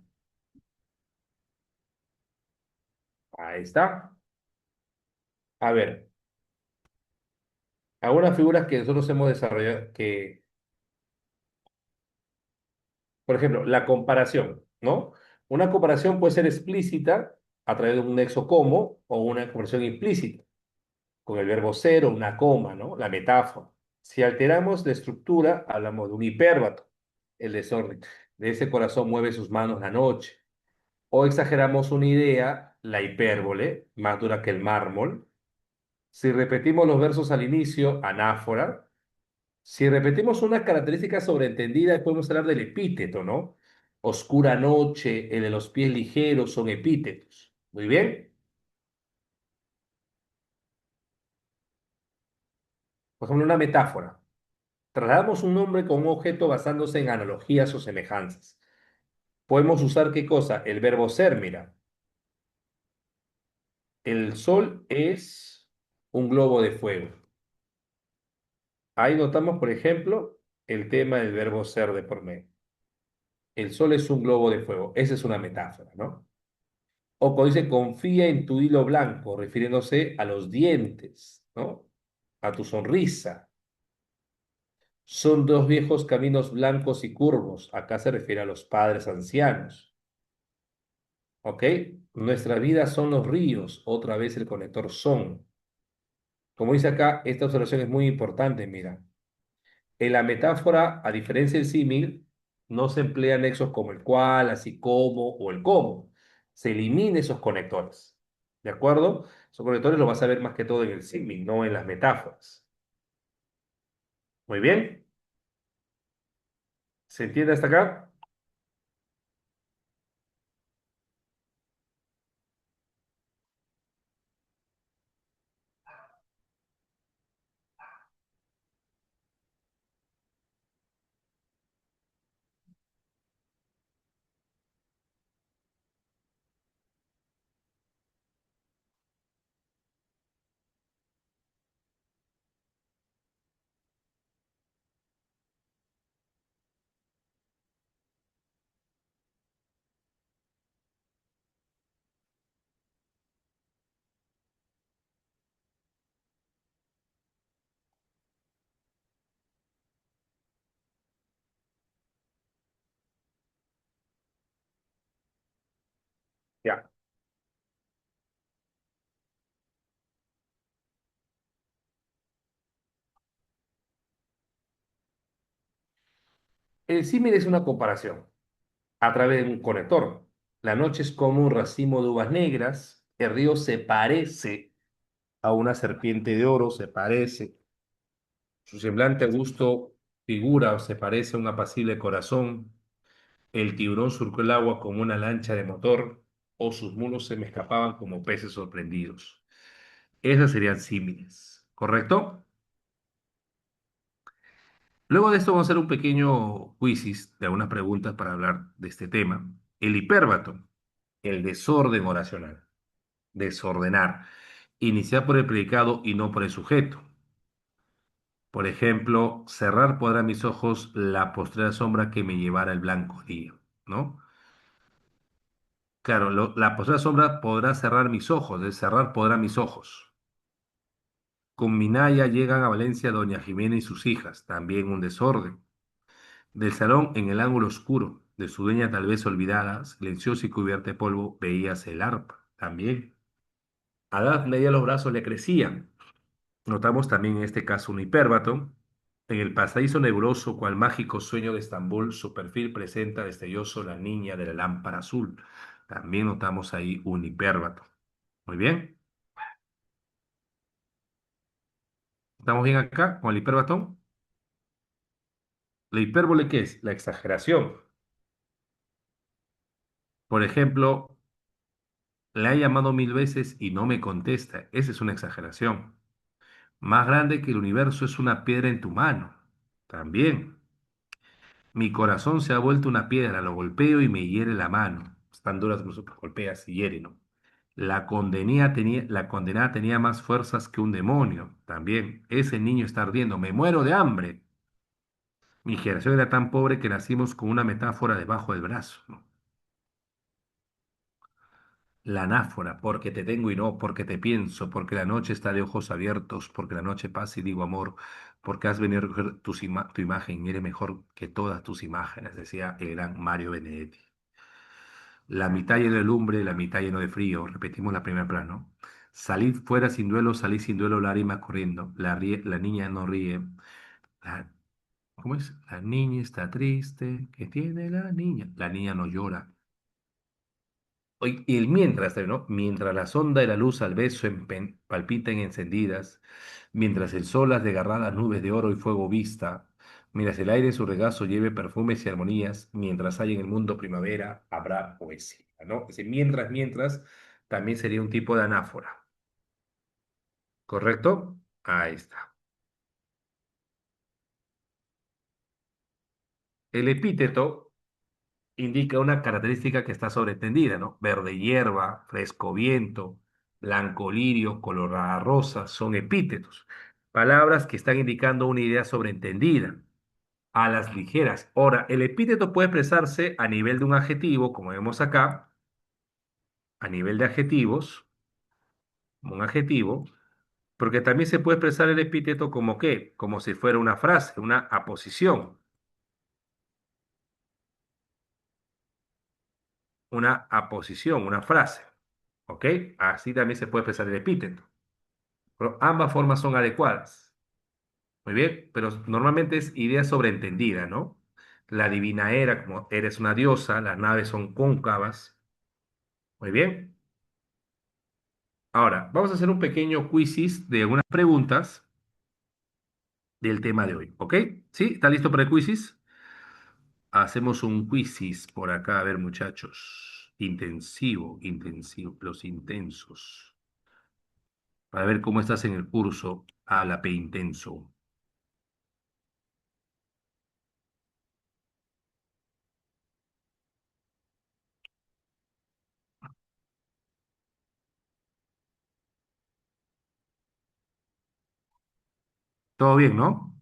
Ahí está. A ver. Algunas figuras que nosotros hemos desarrollado, que, por ejemplo, la comparación, ¿no? Una comparación puede ser explícita a través de un nexo como o una comparación implícita, con el verbo ser o una coma, ¿no? La metáfora. Si alteramos la estructura, hablamos de un hipérbato, el desorden. De ese corazón mueve sus manos la noche. O exageramos una idea, la hipérbole, más dura que el mármol. Si repetimos los versos al inicio, anáfora. Si repetimos una característica sobreentendida, podemos hablar del epíteto, ¿no? Oscura noche, el de los pies ligeros son epítetos. Muy bien. Por ejemplo, una metáfora. Trasladamos un nombre con un objeto basándose en analogías o semejanzas. Podemos usar ¿qué cosa? El verbo ser, mira. El sol es un globo de fuego. Ahí notamos, por ejemplo, el tema del verbo ser de por medio. El sol es un globo de fuego. Esa es una metáfora, ¿no? O cuando dice confía en tu hilo blanco, refiriéndose a los dientes, ¿no? A tu sonrisa. Son dos viejos caminos blancos y curvos. Acá se refiere a los padres ancianos. ¿Ok? Nuestras vidas son los ríos. Otra vez el conector son. Como dice acá, esta observación es muy importante, mira. En la metáfora, a diferencia del símil, no se emplean nexos como el cual, así como o el cómo. Se eliminan esos conectores. ¿De acuerdo? Esos conectores los vas a ver más que todo en el símil, no en las metáforas. Muy bien. ¿Se entiende hasta acá? Ya. El símil es una comparación a través de un conector. La noche es como un racimo de uvas negras. El río se parece a una serpiente de oro, se parece. Su semblante augusto figura o se parece a un apacible corazón. El tiburón surcó el agua como una lancha de motor, o sus mulos se me escapaban como peces sorprendidos. Esas serían símiles, ¿correcto? Luego de esto vamos a hacer un pequeño quizzes de algunas preguntas para hablar de este tema. El hipérbato, el desorden oracional, desordenar, iniciar por el predicado y no por el sujeto. Por ejemplo, cerrar podrá mis ojos la postrera sombra que me llevara el blanco día, ¿no? Claro, la postrera sombra podrá cerrar mis ojos, de cerrar podrá mis ojos. Con Minaya llegan a Valencia doña Jimena y sus hijas, también un desorden. Del salón en el ángulo oscuro, de su dueña tal vez olvidada, silenciosa y cubierta de polvo, veíase el arpa, también. A edad media los brazos le crecían. Notamos también en este caso un hipérbato. En el pasadizo nebuloso, cual mágico sueño de Estambul, su perfil presenta destelloso la niña de la lámpara azul. También notamos ahí un hipérbato. Muy bien. ¿Estamos bien acá con el hipérbato? ¿La hipérbole qué es? La exageración. Por ejemplo, la he llamado 1000 veces y no me contesta. Esa es una exageración. Más grande que el universo es una piedra en tu mano. También. Mi corazón se ha vuelto una piedra, lo golpeo y me hiere la mano. Están duras, incluso que golpeas y hiere, ¿no? La condenada tenía más fuerzas que un demonio. También. Ese niño está ardiendo. Me muero de hambre. Mi generación era tan pobre que nacimos con una metáfora debajo del brazo, ¿no? La anáfora, porque te tengo y no, porque te pienso, porque la noche está de ojos abiertos, porque la noche pasa y digo amor, porque has venido a recoger tu imagen, mire mejor que todas tus imágenes, decía el gran Mario Benedetti. La mitad lleno de lumbre, la mitad lleno de frío, repetimos la primera plano. Salid fuera sin duelo, salid sin duelo, lágrima corriendo. La niña no ríe. La- ¿Cómo es? La niña está triste. ¿Qué tiene la niña? La niña no llora. Y el mientras, ¿no? Mientras la sonda y la luz al beso palpiten encendidas, mientras el sol las desgarradas nubes de oro y fuego vista, mientras el aire en su regazo lleve perfumes y armonías, mientras hay en el mundo primavera, habrá poesía, ¿no? Ese mientras, también sería un tipo de anáfora, ¿correcto? Ahí está. El epíteto indica una característica que está sobreentendida, ¿no? Verde hierba, fresco viento, blanco lirio, colorada rosa, son epítetos. Palabras que están indicando una idea sobreentendida, a las ligeras. Ahora, el epíteto puede expresarse a nivel de un adjetivo, como vemos acá, a nivel de adjetivos, como un adjetivo, porque también se puede expresar el epíteto como qué, como si fuera una frase, una aposición, una frase. ¿Ok? Así también se puede expresar el epíteto. Pero ambas formas son adecuadas. Muy bien, pero normalmente es idea sobreentendida, ¿no? La divina era, como eres una diosa, las naves son cóncavas. Muy bien. Ahora, vamos a hacer un pequeño quizzes de algunas preguntas del tema de hoy, ¿ok? ¿Sí? ¿Está listo para el quizzes? Hacemos un quizzes por acá, a ver, muchachos. Intensivo, los intensos. Para ver cómo estás en el curso a la P intenso. ¿Todo bien, no?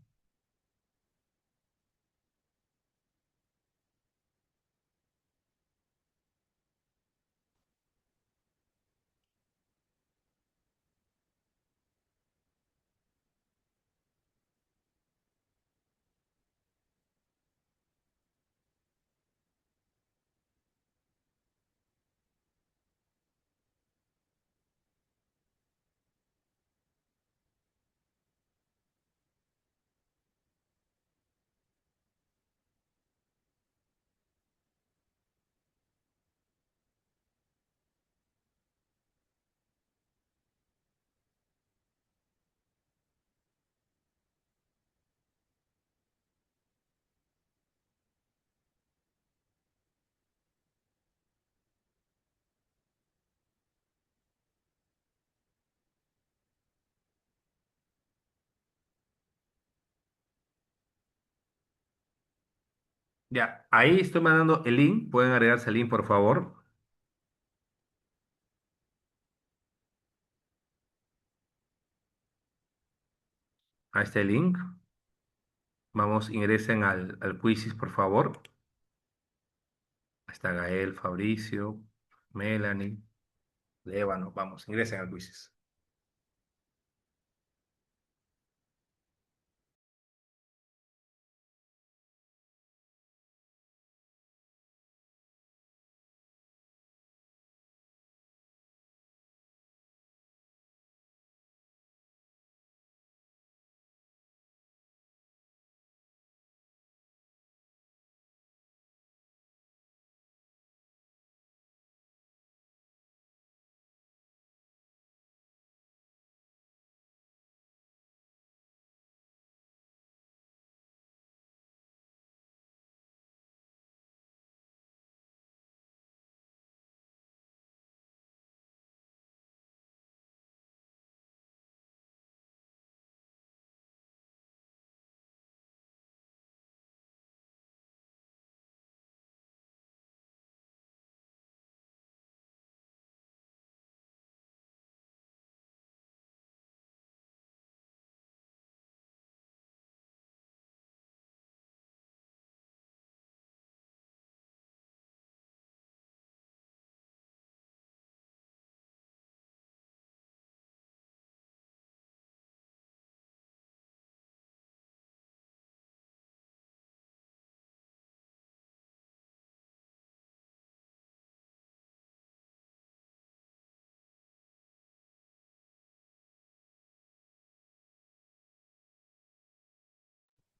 Ya, ahí estoy mandando el link. Pueden agregarse el link, por favor. Ahí está el link. Vamos, ingresen al quizzes, por favor. Ahí está Gael, Fabricio, Melanie, Lébano. Vamos, ingresen al quizzes.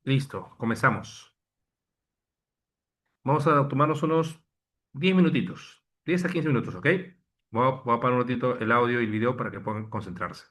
Listo, comenzamos. Vamos a tomarnos unos 10 minutitos, 10 a 15 minutos, ¿ok? Voy a parar un ratito el audio y el video para que puedan concentrarse.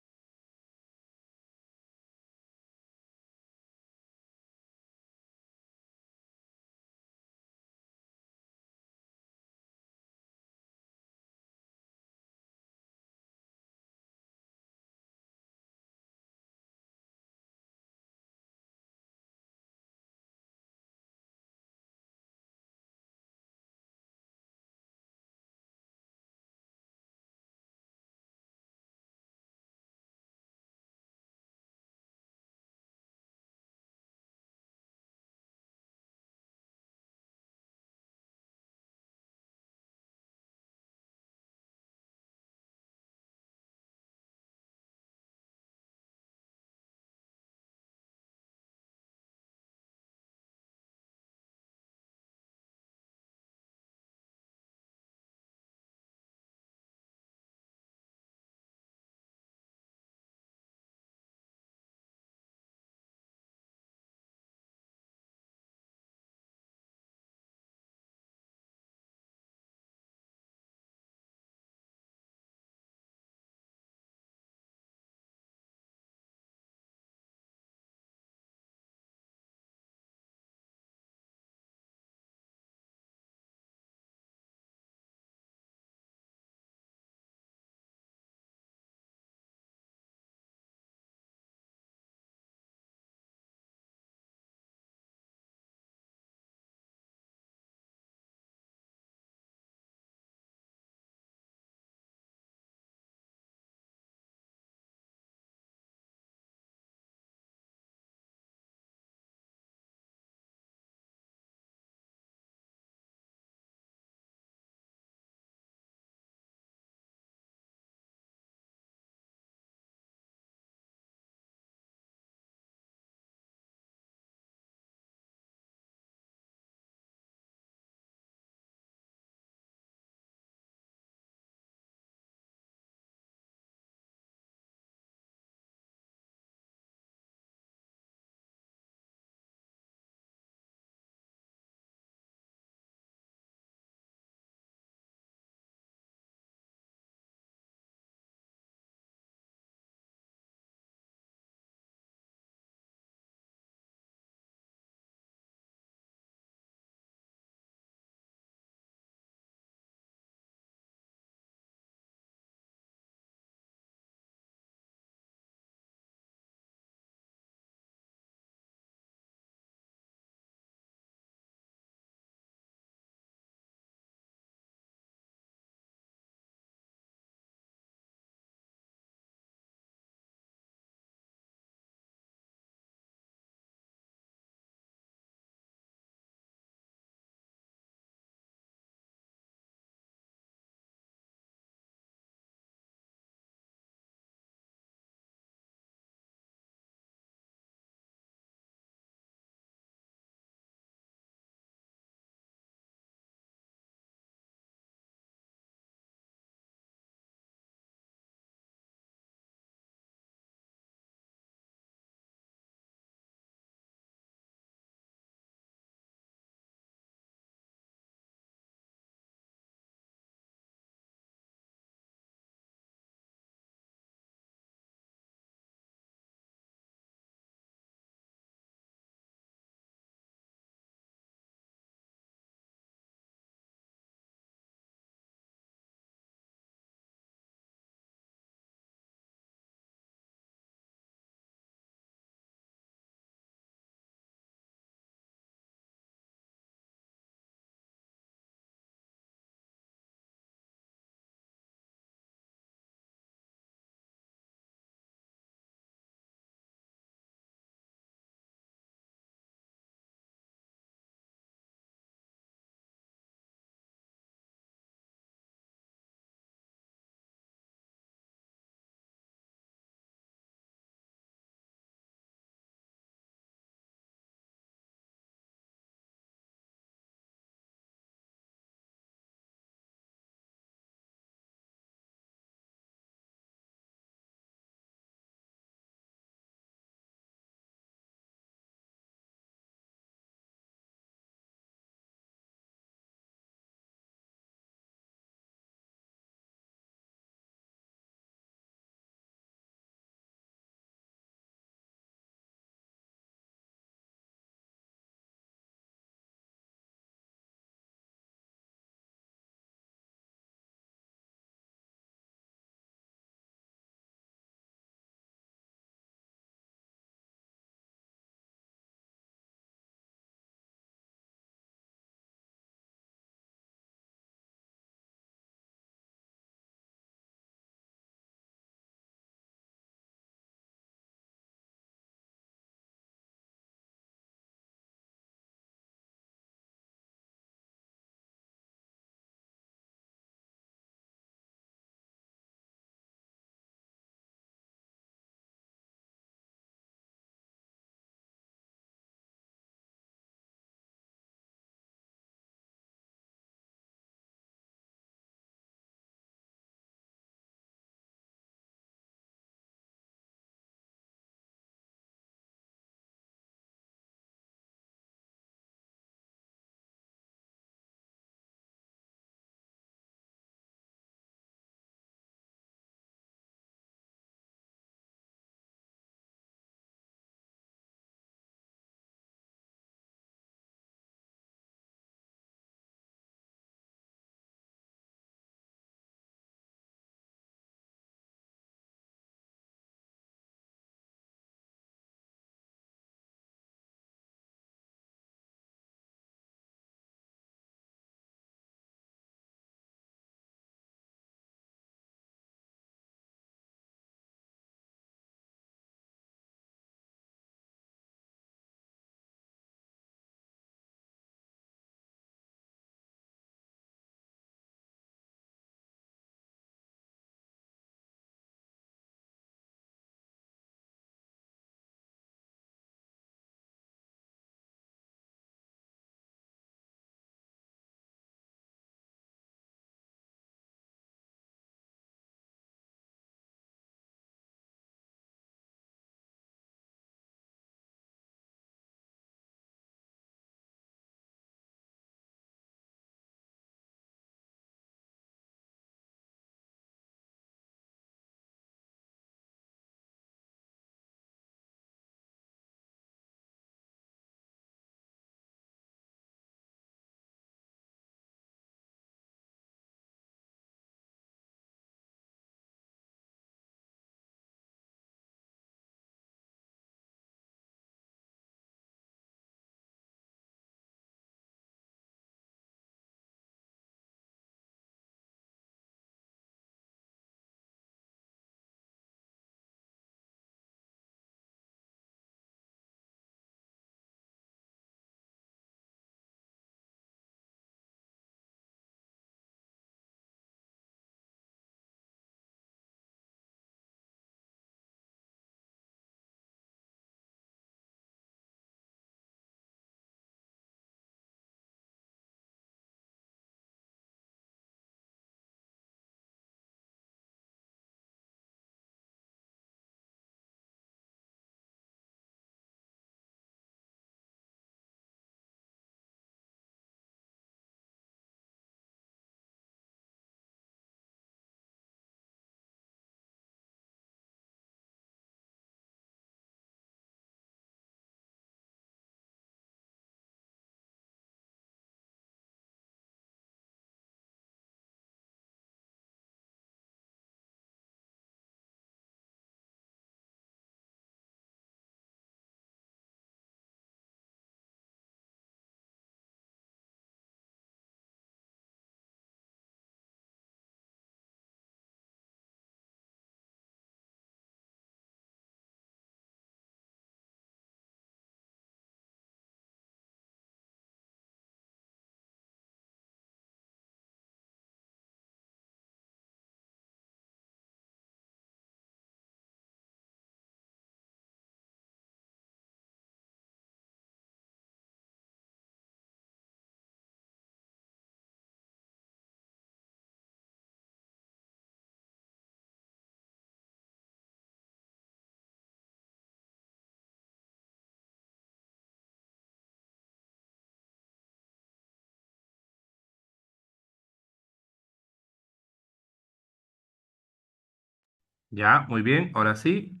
Ya, muy bien. Ahora sí,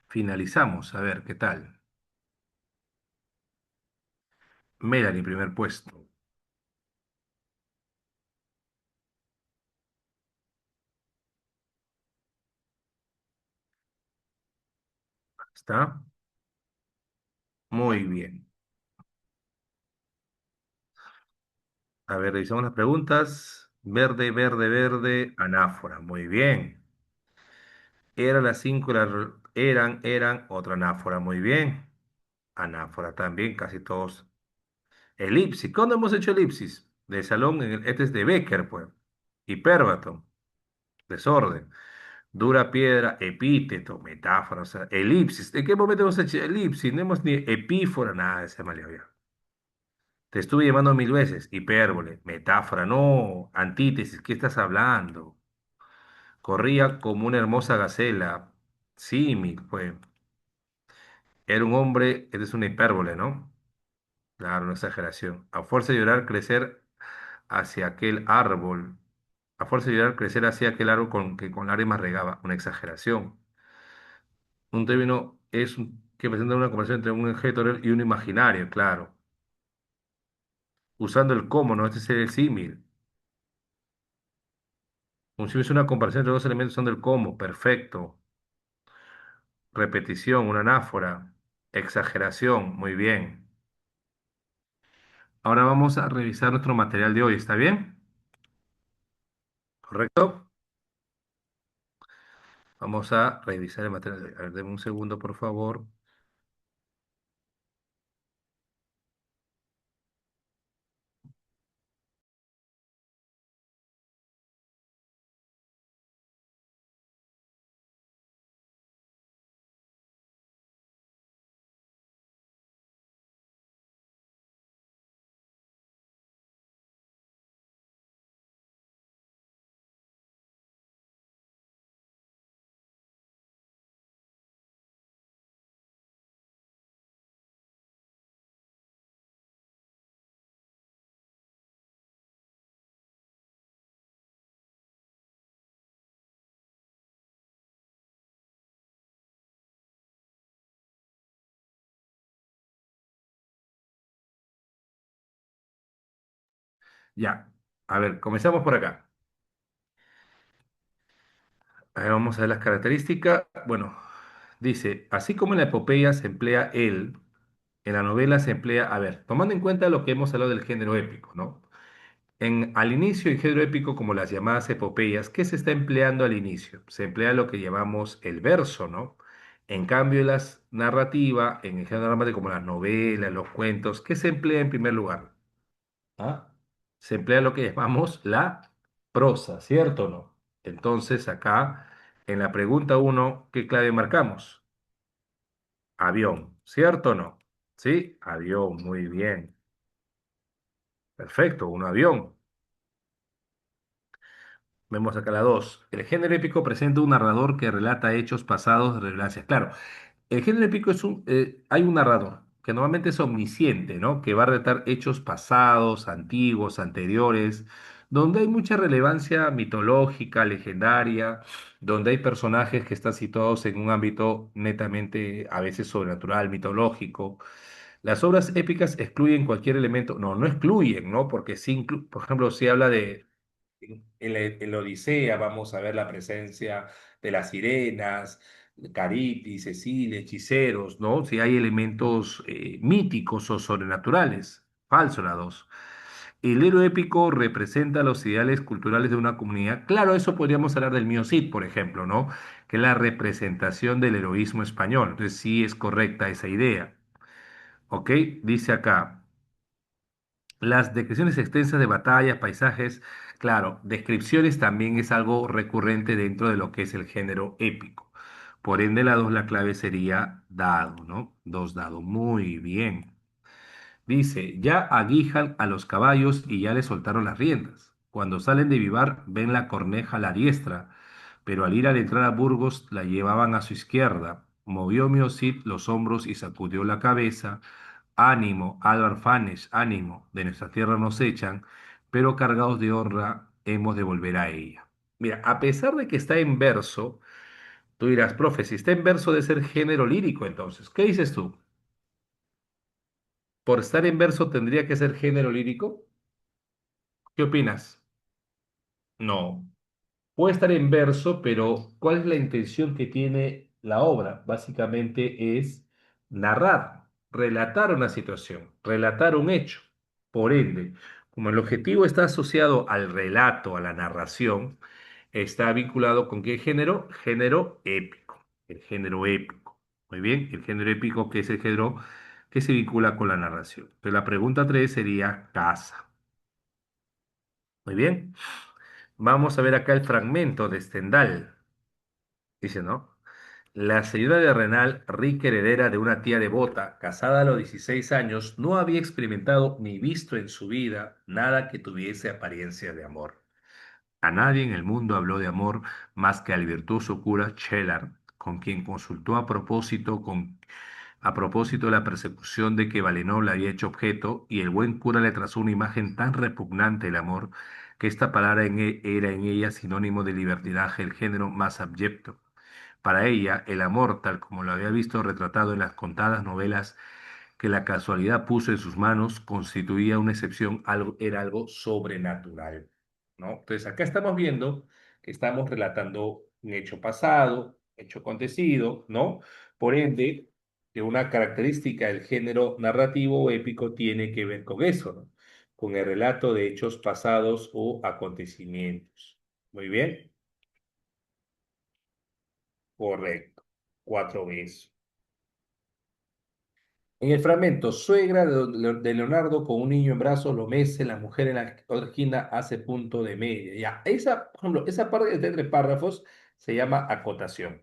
finalizamos. A ver, ¿qué tal? Melanie, primer puesto. ¿Está? Muy bien. A ver, revisamos las preguntas. Verde, verde, verde, anáfora. Muy bien. Eran las cinco, eran, otra anáfora. Muy bien. Anáfora también, casi todos. Elipsis. ¿Cuándo hemos hecho elipsis? De salón, este es de Becker, pues. Hipérbato. Desorden. Dura piedra, epíteto, metáfora, o sea, elipsis. ¿En qué momento hemos hecho elipsis? No hemos ni epífora, nada de ese mal había. Te estuve llamando mil veces. Hipérbole, metáfora, no, antítesis, ¿qué estás hablando? Corría como una hermosa gacela. Símil, fue. Era un hombre, es una hipérbole, ¿no? Claro, una exageración. A fuerza de llorar, crecer hacia aquel árbol. A fuerza de llorar, crecer hacia aquel árbol con que con lágrimas regaba. Una exageración. Un término es que presenta una comparación entre un objeto real y un imaginario, claro. Usando el cómo, ¿no? Este sería el símil. Un símil es una comparación entre dos elementos usando el cómo, perfecto. Repetición, una anáfora. Exageración, muy bien. Ahora vamos a revisar nuestro material de hoy, ¿está bien? ¿Correcto? Vamos a revisar el material de hoy. A ver, denme un segundo, por favor. Ya. A ver, comenzamos por acá. A ver, vamos a ver las características. Bueno, dice, así como en la epopeya se emplea él, en la novela se emplea, a ver, tomando en cuenta lo que hemos hablado del género épico, ¿no? Al inicio, el género épico, como las llamadas epopeyas, ¿qué se está empleando al inicio? Se emplea lo que llamamos el verso, ¿no? En cambio, las narrativas, en el género dramático, como las novelas, los cuentos, ¿qué se emplea en primer lugar? ¿Ah? Se emplea lo que llamamos la prosa, ¿cierto o no? Entonces, acá, en la pregunta uno, ¿qué clave marcamos? Avión, ¿cierto o no? Sí, avión, muy bien. Perfecto, un avión. Vemos acá la 2. El género épico presenta un narrador que relata hechos pasados de relevancia. Claro, el género épico hay un narrador que normalmente es omnisciente, ¿no? Que va a relatar hechos pasados, antiguos, anteriores, donde hay mucha relevancia mitológica, legendaria, donde hay personajes que están situados en un ámbito netamente, a veces sobrenatural, mitológico. Las obras épicas excluyen cualquier elemento, no, no excluyen, ¿no? Porque sí, por ejemplo, si habla de en la Odisea vamos a ver la presencia de las sirenas, Caritis, Cecilia, hechiceros, ¿no? Si hay elementos míticos o sobrenaturales. Falso la dos. El héroe épico representa los ideales culturales de una comunidad. Claro, eso podríamos hablar del Mío Cid, por ejemplo, ¿no? Que es la representación del heroísmo español. Entonces sí es correcta esa idea. ¿Ok? Dice acá. Las descripciones extensas de batallas, paisajes, claro, descripciones también es algo recurrente dentro de lo que es el género épico. Por ende, la dos, la clave sería dado, ¿no? Dos dado. Muy bien. Dice, ya aguijan a los caballos y ya les soltaron las riendas. Cuando salen de vivar, ven la corneja a la diestra, pero al ir a entrar a Burgos la llevaban a su izquierda. Movió Miocid los hombros y sacudió la cabeza. Ánimo, Álvar Fanes, ánimo, de nuestra tierra nos echan, pero cargados de honra hemos de volver a ella. Mira, a pesar de que está en verso, tú dirás, profe, si está en verso de ser género lírico, entonces, ¿qué dices tú? ¿Por estar en verso tendría que ser género lírico? ¿Qué opinas? No. Puede estar en verso, pero ¿cuál es la intención que tiene la obra? Básicamente es narrar, relatar una situación, relatar un hecho. Por ende, como el objetivo está asociado al relato, a la narración, está vinculado con qué género? Género épico. El género épico. Muy bien, el género épico que es el género que se vincula con la narración. Entonces la pregunta 3 sería casa. Muy bien. Vamos a ver acá el fragmento de Stendhal. Dice, ¿no? La señora de Renal, rica heredera de una tía devota, casada a los 16 años, no había experimentado ni visto en su vida nada que tuviese apariencia de amor. A nadie en el mundo habló de amor más que al virtuoso cura Chelar, con quien consultó a propósito de la persecución de que Valenov le había hecho objeto, y el buen cura le trazó una imagen tan repugnante del amor que esta palabra era en ella sinónimo de libertinaje, el género más abyecto. Para ella, el amor, tal como lo había visto retratado en las contadas novelas que la casualidad puso en sus manos, constituía una excepción, era algo sobrenatural, ¿no? Entonces, acá estamos viendo que estamos relatando un hecho pasado, hecho acontecido, ¿no? Por ende, que una característica del género narrativo o épico tiene que ver con eso, ¿no? Con el relato de hechos pasados o acontecimientos. Muy bien, correcto. Cuatro veces. En el fragmento, suegra de Leonardo con un niño en brazos lo mece, la mujer en la otra esquina hace punto de media. Ya, esa, por ejemplo, esa parte de entre párrafos se llama acotación,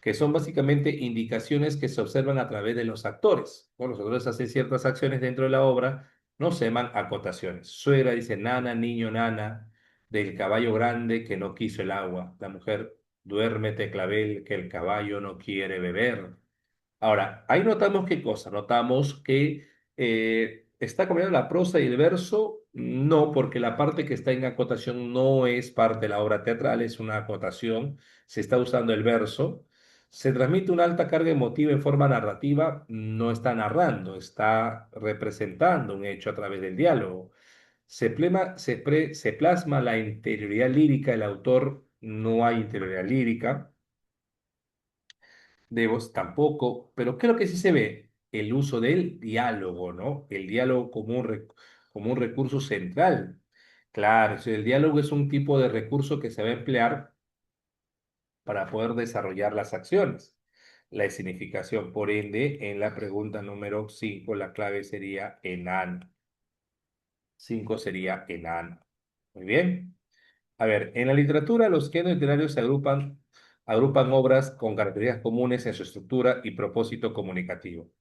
que son básicamente indicaciones que se observan a través de los actores. Cuando los actores hacen ciertas acciones dentro de la obra, no se llaman acotaciones. Suegra dice, nana, niño, nana, del caballo grande que no quiso el agua. La mujer, duérmete, clavel, que el caballo no quiere beber. Ahora, ahí notamos qué cosa, notamos que está combinando la prosa y el verso, no, porque la parte que está en acotación no es parte de la obra teatral, es una acotación, se está usando el verso, se transmite una alta carga emotiva en forma narrativa, no está narrando, está representando un hecho a través del diálogo. Se plasma la interioridad lírica del autor, no hay interioridad lírica de voz tampoco, pero creo que sí se ve el uso del diálogo, ¿no? El diálogo como un recurso central. Claro, si el diálogo es un tipo de recurso que se va a emplear para poder desarrollar las acciones. La significación, por ende, en la pregunta número 5 la clave sería enano. 5 sería enano. Muy bien. A ver, en la literatura los géneros literarios agrupan obras con características comunes en su estructura y propósito comunicativo.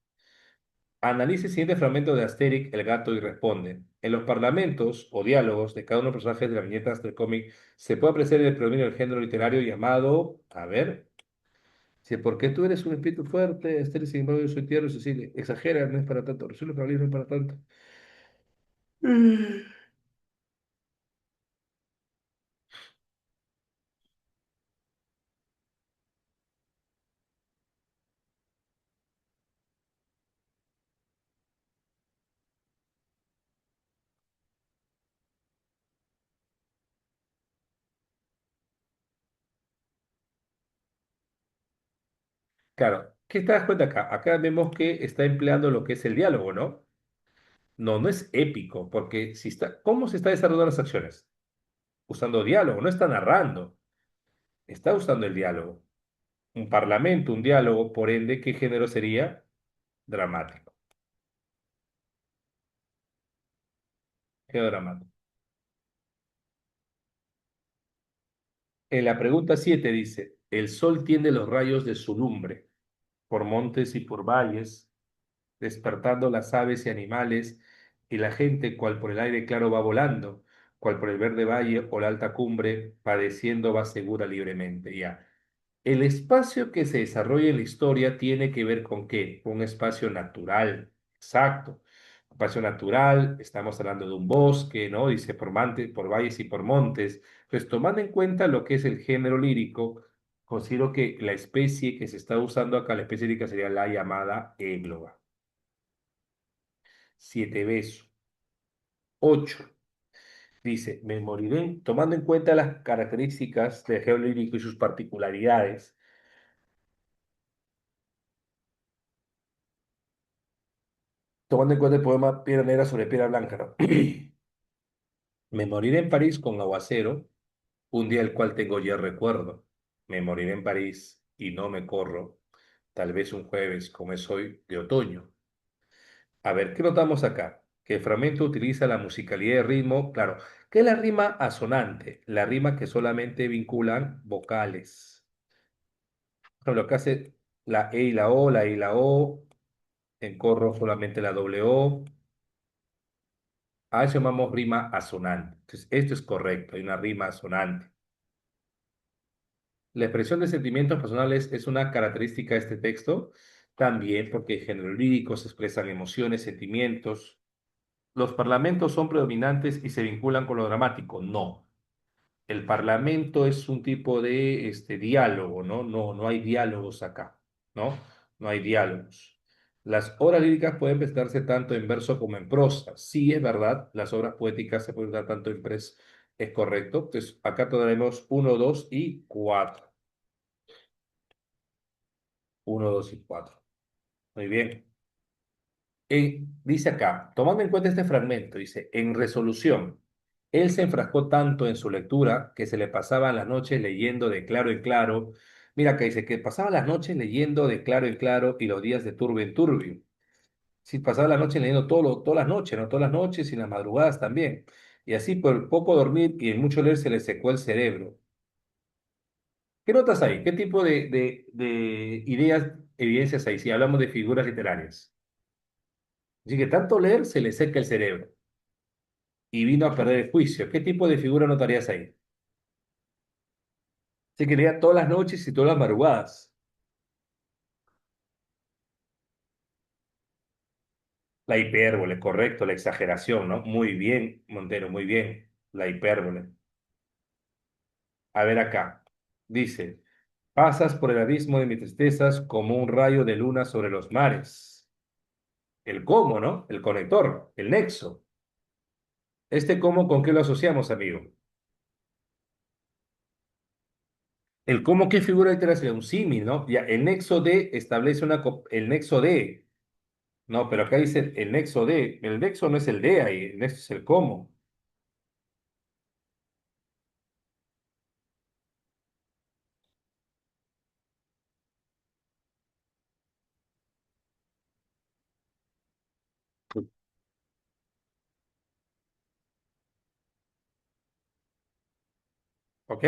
Analice el siguiente fragmento de Asterix, el gato, y responde. En los parlamentos o diálogos de cada uno de los personajes de las viñetas del cómic se puede apreciar el predominio del género literario llamado, a ver, si ¿por qué tú eres un espíritu fuerte, Asterix, sin embargo, yo soy tierno y sensible? Exagera, no es para tanto, resulta para mí no es para tanto. Claro, ¿qué te das cuenta acá? Acá vemos que está empleando lo que es el diálogo, ¿no? No, no es épico, porque si está, ¿cómo se está desarrollando las acciones? Usando diálogo, no está narrando, está usando el diálogo. Un parlamento, un diálogo, por ende, ¿qué género sería? Dramático. ¿Qué dramático? En la pregunta 7 dice, el sol tiende los rayos de su lumbre por montes y por valles, despertando las aves y animales, y la gente, cual por el aire claro va volando, cual por el verde valle o la alta cumbre, padeciendo va segura libremente. Ya. El espacio que se desarrolla en la historia tiene que ver con qué? Un espacio natural, exacto. espacio natural, estamos hablando de un bosque, ¿no? Dice por valles y por montes. Entonces, tomando en cuenta lo que es el género lírico, considero que la especie que se está usando acá, la especie lírica sería la llamada égloga. Siete beso. Ocho. Dice, me moriré, tomando en cuenta las características del género lírico y sus particularidades, tomando en cuenta el poema Piedra Negra sobre Piedra Blanca, ¿no? Me moriré en París con aguacero, un día el cual tengo ya recuerdo. Me moriré en París y no me corro, tal vez un jueves como es hoy de otoño. A ver, ¿qué notamos acá? Que el fragmento utiliza la musicalidad de ritmo, claro. ¿Qué es la rima asonante? La rima que solamente vinculan vocales. Por ejemplo, acá hace la E y la E y la O, en corro solamente la doble O. A eso llamamos rima asonante. Entonces, esto es correcto, hay una rima asonante. La expresión de sentimientos personales es una característica de este texto, también porque en género lírico se expresan emociones, sentimientos. ¿Los parlamentos son predominantes y se vinculan con lo dramático? No. El parlamento es un tipo de diálogo, ¿no? No, no hay diálogos acá, ¿no? No hay diálogos. Las obras líricas pueden presentarse tanto en verso como en prosa. Sí, es verdad, las obras poéticas se pueden dar tanto en pres, es correcto. Entonces, acá tenemos uno, 2 y 4. Uno, 2 y 4. Muy bien. Dice acá, tomando en cuenta este fragmento, dice, en resolución, él se enfrascó tanto en su lectura que se le pasaban las noches leyendo de claro en claro. Mira acá dice que pasaba las noches leyendo de claro en claro y los días de turbio en turbio. Sí, pasaba las noches leyendo todas las noches, ¿no? Todas las noches y las madrugadas también. Y así por poco dormir y en mucho leer se le secó el cerebro. ¿Qué notas ahí? ¿Qué tipo de ideas, evidencias hay si hablamos de figuras literarias? Así que tanto leer se le seca el cerebro y vino a perder el juicio. ¿Qué tipo de figura notarías ahí? Se que leía todas las noches y todas las madrugadas. La hipérbole, correcto, la exageración, ¿no? Muy bien, Montero, muy bien. La hipérbole. A ver acá. Dice, pasas por el abismo de mis tristezas como un rayo de luna sobre los mares. El cómo, ¿no? El conector, el nexo. ¿Este cómo con qué lo asociamos, amigo? El cómo, ¿qué figura literaria sería? Un símil, ¿no? Ya, el nexo de establece el nexo de. No, pero acá dice el nexo de. El nexo no es el de ahí, el nexo es el cómo. ¿Ok?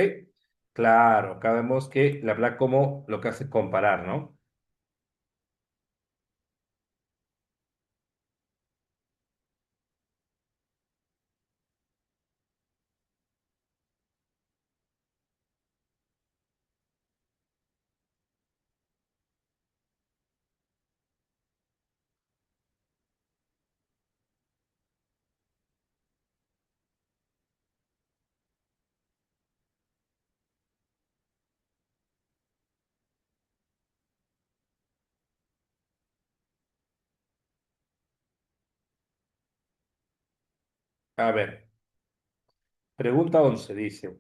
Claro, acá vemos que la habla como lo que hace comparar, ¿no? A ver, pregunta 11 dice,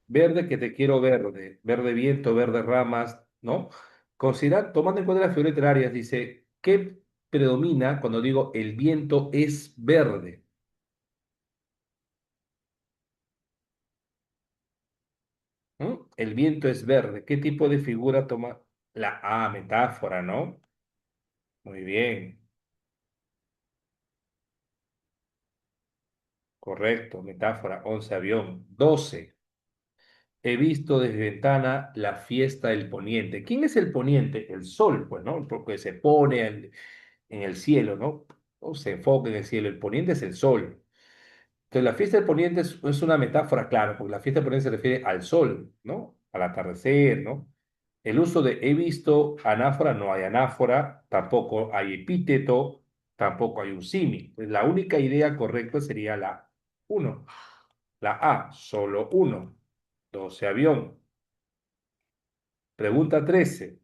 verde que te quiero verde, verde viento, verde ramas, ¿no? Considera, tomando en cuenta las figuras literarias, dice, ¿qué predomina cuando digo el viento es verde? ¿Mm? El viento es verde. ¿Qué tipo de figura toma la metáfora, ¿no? Muy bien, correcto, metáfora, 11 avión, 12. He visto desde ventana la fiesta del poniente. ¿Quién es el poniente? El sol, pues, ¿no? Porque se pone en el cielo, ¿no? O se enfoca en el cielo. El poniente es el sol. Entonces, la fiesta del poniente es una metáfora, claro, porque la fiesta del poniente se refiere al sol, ¿no? Al atardecer, ¿no? El uso de he visto, anáfora, no hay anáfora, tampoco hay epíteto. Tampoco hay un símil. Pues la única idea correcta sería la uno. La A, solo uno. 12 avión. Pregunta 13.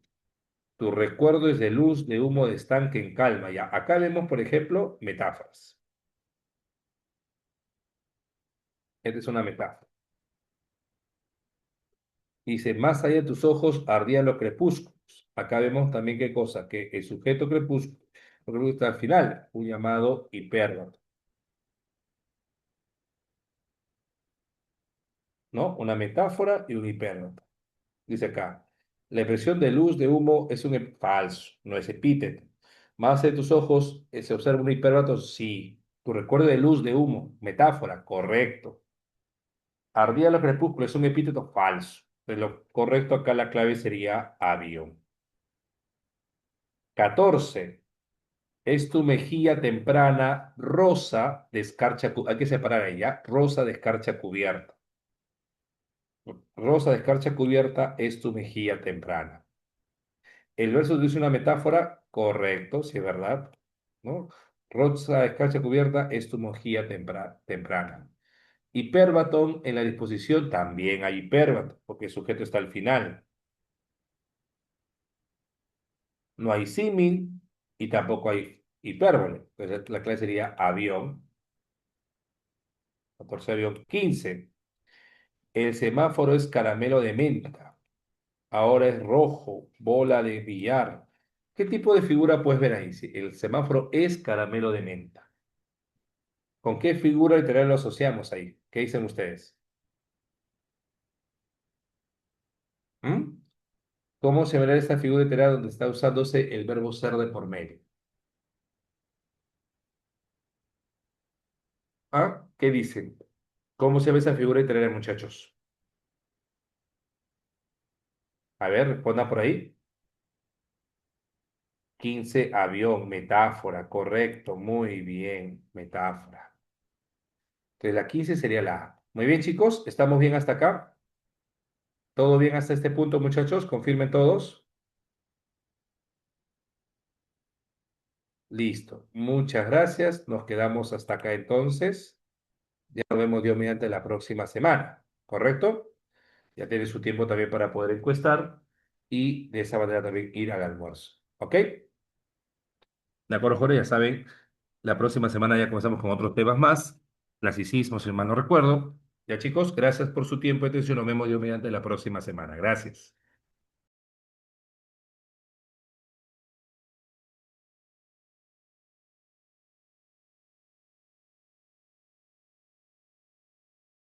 Tu recuerdo es de luz, de humo, de estanque en calma. Ya, acá vemos, por ejemplo, metáforas. Esta es una metáfora. Dice, más allá de tus ojos ardían los crepúsculos. Acá vemos también qué cosa, que el sujeto crepúsculo, lo que está al final, un llamado hipérbato, ¿no? Una metáfora y un hipérbato. Dice acá, la expresión de luz, de humo, es un falso, no es epíteto. Más allá de tus ojos, ¿se observa un hipérbato? Sí. Tu recuerdo de luz, de humo, metáfora, correcto. Ardía los crepúsculos, es un epíteto falso. Entonces, lo correcto acá, la clave sería avión. 14. Es tu mejilla temprana, rosa de escarcha, hay que separar ella, rosa de escarcha cubierta. Rosa de escarcha cubierta es tu mejilla temprana. El verso dice una metáfora, correcto, si es verdad, ¿no? Rosa de escarcha cubierta es tu mejilla temprana. Hipérbatón en la disposición también hay hipérbato, porque el sujeto está al final. No hay símil y tampoco hay hipérbole. Entonces la clase sería avión, 14 avión, 15. El semáforo es caramelo de menta. Ahora es rojo, bola de billar. ¿Qué tipo de figura puedes ver ahí? Si el semáforo es caramelo de menta. ¿Con qué figura literal lo asociamos ahí? ¿Qué dicen ustedes? ¿Mm? ¿Cómo se verá esta figura literal donde está usándose el verbo ser de por medio? ¿Ah? ¿Qué dicen? ¿Cómo se ve esa figura literaria, muchachos? A ver, responda por ahí. 15 avión, metáfora, correcto, muy bien, metáfora. Entonces la 15 sería la A. Muy bien, chicos, ¿estamos bien hasta acá? ¿Todo bien hasta este punto, muchachos? Confirmen todos. Listo. Muchas gracias. Nos quedamos hasta acá entonces. Ya nos vemos Dios mediante la próxima semana, ¿correcto? Ya tiene su tiempo también para poder encuestar y de esa manera también ir al almuerzo. ¿Ok? De acuerdo, Jorge, ya saben, la próxima semana ya comenzamos con otros temas más. Clasicismo, si mal no recuerdo. Ya, chicos, gracias por su tiempo y atención. Nos vemos Dios mediante la próxima semana. Gracias.